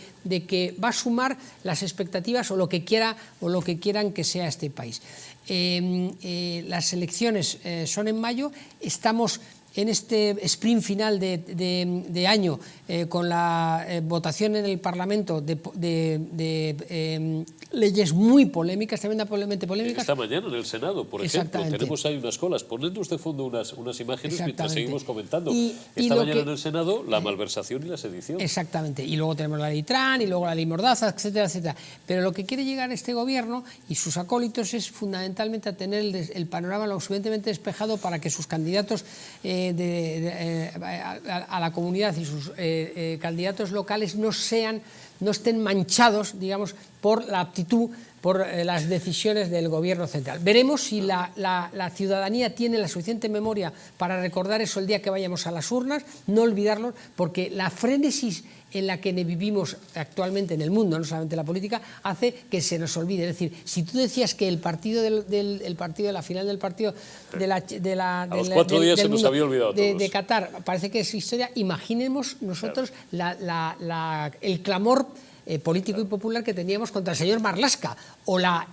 va a sumar las expectativas o lo que quieran que sea este país. Las elecciones son en mayo, estamos en este sprint final de año con la votación en el Parlamento de leyes muy polémicas, tremendamente polémicas. Esta mañana en el Senado, por ejemplo, tenemos ahí unas colas. Ponednos de fondo unas imágenes mientras seguimos comentando. Esta mañana en el Senado, la malversación y la sedición. Exactamente. Y luego tenemos la ley Trump y luego la ley Mordaza, etcétera, etcétera. Pero lo que quiere llegar este gobierno y sus acólitos es fundamentalmente a tener el panorama lo suficientemente despejado para que sus candidatos a la comunidad y sus candidatos locales no estén manchados, digamos, por la aptitud, por las decisiones del gobierno central. Veremos si la ciudadanía tiene la suficiente memoria para recordar eso el día que vayamos a las urnas, no olvidarlo, porque la frénesis en la que vivimos actualmente en el mundo, no solamente la política, hace que se nos olvide. Es decir, si tú decías que el partido de la final del partido a los 4 días se nos había olvidado de Qatar, parece que es historia, imaginemos nosotros el clamor político y popular que teníamos contra el señor Marlaska o la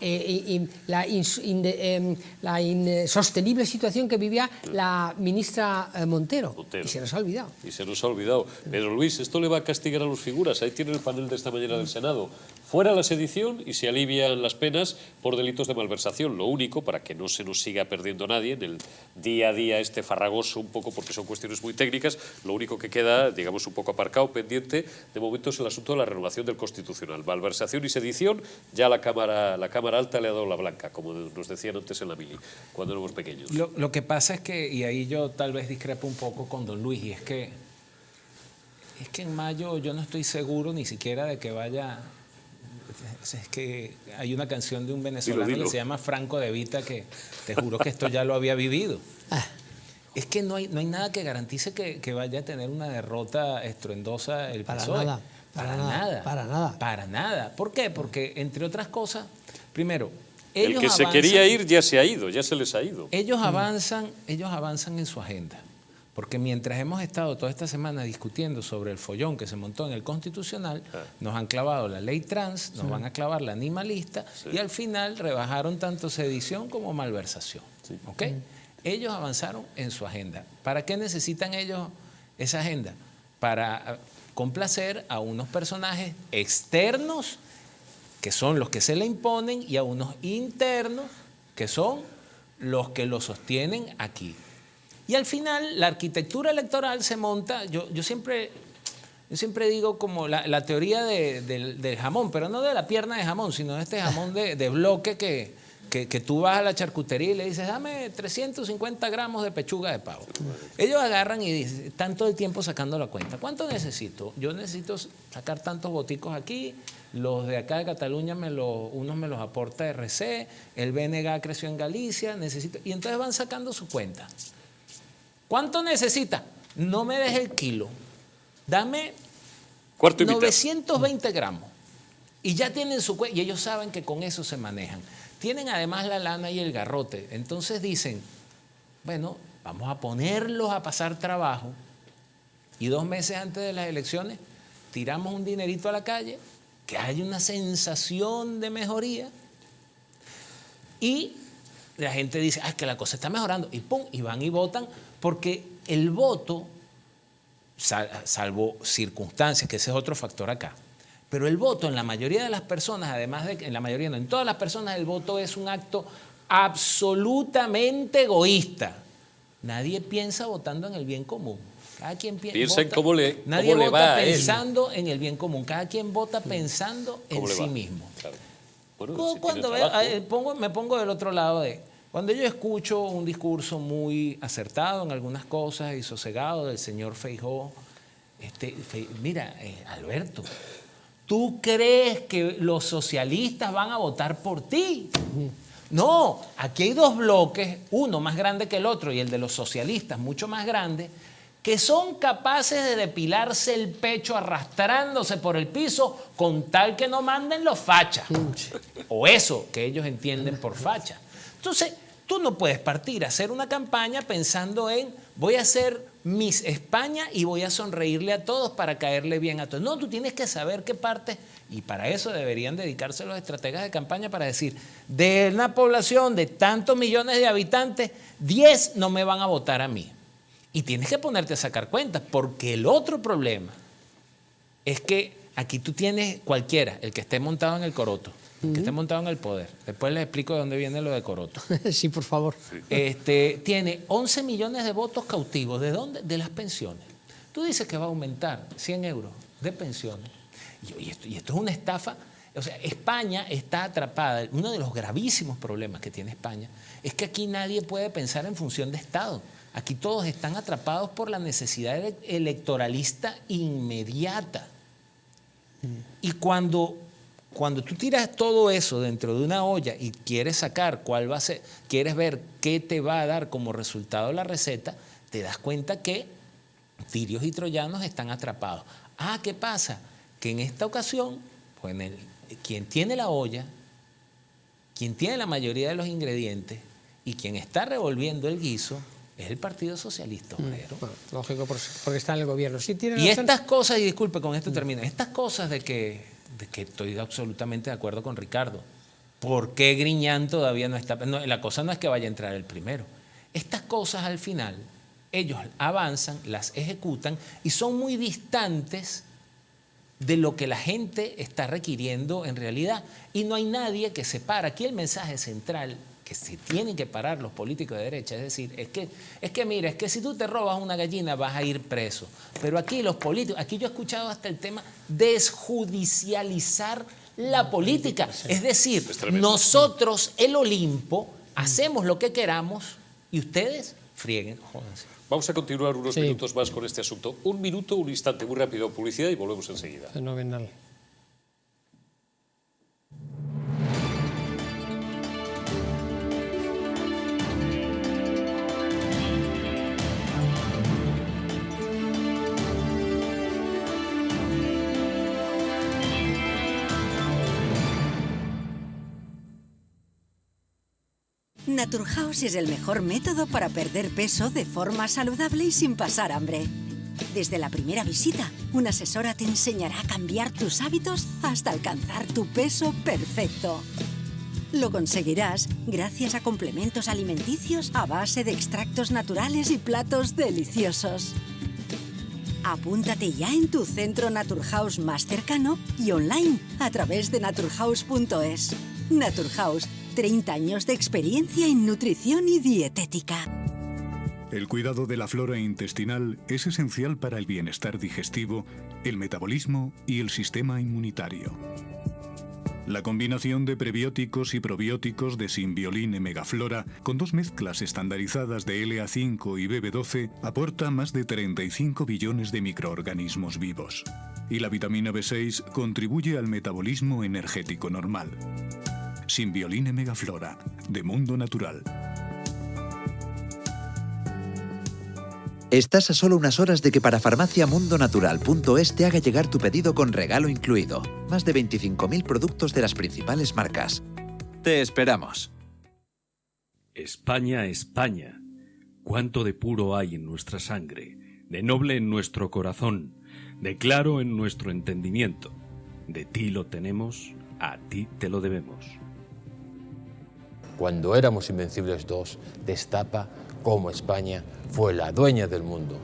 insostenible situación que vivía la ministra Montero. Y se nos ha olvidado. Pero Luis, esto le va a castigar a los figuras. Ahí tiene el panel de esta mañana del Senado. Fuera la sedición y se alivian las penas por delitos de malversación. Lo único, para que no se nos siga perdiendo nadie en el día a día este farragoso un poco, porque son cuestiones muy técnicas, lo único que queda, digamos, un poco aparcado, pendiente, de momento es el asunto de la renovación del Constitucional. Malversación y sedición, ya la Cámara Alta le ha dado la blanca, como nos decían antes en la mili, cuando éramos pequeños. Lo que pasa es que, y ahí yo tal vez discrepo un poco con don Luis, y es que en mayo yo no estoy seguro ni siquiera de que vaya... Es que hay una canción de un venezolano que se llama Franco De Vita, que te juro que esto ya lo había vivido. Es que no hay nada que garantice que vaya a tener una derrota estruendosa el PSOE. Para nada. ¿Por qué? Porque, entre otras cosas, primero, ellos el que se quería ir ya se ha ido, ya se les ha ido. Ellos avanzan en su agenda. Porque mientras hemos estado toda esta semana discutiendo sobre el follón que se montó en el Constitucional, nos han clavado la ley trans, nos van a clavar la animalista, y al final rebajaron tanto sedición como malversación. ¿Ok? Ellos avanzaron en su agenda. ¿Para qué necesitan ellos esa agenda? Para complacer a unos personajes externos, que son los que se le imponen, y a unos internos, que son los que lo sostienen aquí. Y al final la arquitectura electoral se monta, yo siempre digo como la teoría del jamón, pero no de la pierna de jamón, sino de este jamón de bloque que tú vas a la charcutería y le dices, dame 350 gramos de pechuga de pavo. Ellos agarran y dicen, están todo el tiempo sacando la cuenta. ¿Cuánto necesito? Yo necesito sacar tantos boticos aquí, los de acá de Cataluña unos me los aporta RC, el BNG creció en Galicia, y entonces van sacando su cuenta. ¿Cuánto necesita? No me des el kilo. Dame 920 gramos. Y ya tienen su cuenta. Y ellos saben que con eso se manejan. Tienen además la lana y el garrote. Entonces dicen, bueno, vamos a ponerlos a pasar trabajo. Y 2 meses antes de las elecciones, tiramos un dinerito a la calle, que haya una sensación de mejoría. Y la gente dice, es que la cosa está mejorando. Y pum, y van y votan. Porque el voto, salvo circunstancias, que ese es otro factor acá, pero el voto en la mayoría de las personas, además de que en la mayoría no, en todas las personas el voto es un acto absolutamente egoísta. Nadie piensa votando en el bien común. Cada quien piensa en cómo le nadie cómo le vota va a él. Pensando en el bien común. Cada quien vota pensando en sí mismo. Claro. Bueno, cuando me pongo del otro lado cuando yo escucho un discurso muy acertado en algunas cosas y sosegado del señor Feijóo, mira, Alberto, ¿tú crees que los socialistas van a votar por ti? No, aquí hay 2 bloques, uno más grande que el otro y el de los socialistas mucho más grande, que son capaces de depilarse el pecho arrastrándose por el piso con tal que no manden los fachas. O eso que ellos entienden por facha. Entonces, tú no puedes partir a hacer una campaña pensando en voy a hacer Miss España y voy a sonreírle a todos para caerle bien a todos. No, tú tienes que saber qué parte, y para eso deberían dedicarse los estrategas de campaña para decir, de una población de tantos millones de habitantes, 10 no me van a votar a mí. Y tienes que ponerte a sacar cuentas, porque el otro problema es que aquí tú tienes cualquiera, el que esté montado en el coroto, el que esté montado en el poder. Después les explico de dónde viene lo de coroto. Sí, por favor. Tiene 11 millones de votos cautivos. ¿De dónde? De las pensiones. Tú dices que va a aumentar 100 euros de pensiones. Y esto es una estafa. O sea, España está atrapada. Uno de los gravísimos problemas que tiene España es que aquí nadie puede pensar en función de Estado. Aquí todos están atrapados por la necesidad electoralista inmediata. Y cuando tú tiras todo eso dentro de una olla y quieres sacar cuál va a ser, quieres ver qué te va a dar como resultado la receta, te das cuenta que tirios y troyanos están atrapados. ¿Qué pasa? Que en esta ocasión, pues quien tiene la olla, quien tiene la mayoría de los ingredientes y quien está revolviendo el guiso es el Partido Socialista Obrero. Bueno, lógico, porque está en el gobierno. Sí, y estas cosas, y disculpe, con esto termino, estas cosas de que estoy absolutamente de acuerdo con Ricardo. ¿Por qué Griñán todavía no está? No, la cosa no es que vaya a entrar el primero. Estas cosas al final, ellos avanzan, las ejecutan y son muy distantes de lo que la gente está requiriendo en realidad. Y no hay nadie que se para. Aquí el mensaje central que se tienen que parar los políticos de derecha, es decir, es que mira, es que si tú te robas una gallina vas a ir preso. Pero aquí los políticos, aquí yo he escuchado hasta el tema desjudicializar la política. Es decir, nosotros, el Olimpo, hacemos lo que queramos y ustedes frieguen, jódanse. Vamos a continuar unos minutos más con este asunto. Un minuto, un instante, muy rápido, publicidad y volvemos enseguida. Fenomenal. Naturhaus es el mejor método para perder peso de forma saludable y sin pasar hambre. Desde la primera visita, una asesora te enseñará a cambiar tus hábitos hasta alcanzar tu peso perfecto. Lo conseguirás gracias a complementos alimenticios a base de extractos naturales y platos deliciosos. Apúntate ya en tu centro Naturhaus más cercano y online a través de naturhaus.es. Naturhaus, 30 años de experiencia en nutrición y dietética. El cuidado de la flora intestinal es esencial para el bienestar digestivo, el metabolismo y el sistema inmunitario. La combinación de prebióticos y probióticos de Symbioline Megaflora con 2 mezclas estandarizadas de LA5 y BB12 aporta más de 35 billones de microorganismos vivos. Y la vitamina B6 contribuye al metabolismo energético normal. Symbioline Megaflora, de Mundo Natural. Estás a solo unas horas de que parafarmaciamundonatural.es te haga llegar tu pedido con regalo incluido. Más de 25.000 productos de las principales marcas. Te esperamos. España, España, cuánto de puro hay en nuestra sangre, de noble en nuestro corazón, de claro en nuestro entendimiento. De ti lo tenemos, a ti te lo debemos. Cuando éramos Invencibles 2, destapa cómo España fue la dueña del mundo.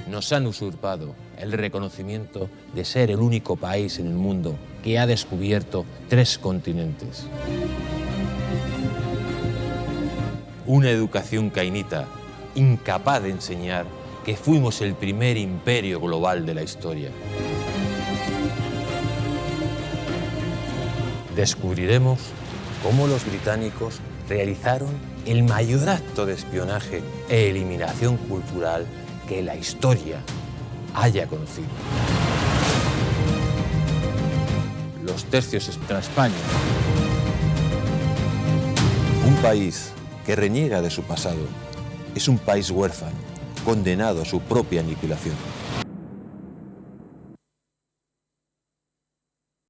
Nos han usurpado el reconocimiento de ser el único país en el mundo que ha descubierto 3 continentes. Una educación cainita, incapaz de enseñar que fuimos el primer imperio global de la historia. Descubriremos cómo los británicos realizaron el mayor acto de espionaje e eliminación cultural que la historia haya conocido. Los tercios contra España. Un país que reniega de su pasado es un país huérfano, condenado a su propia aniquilación.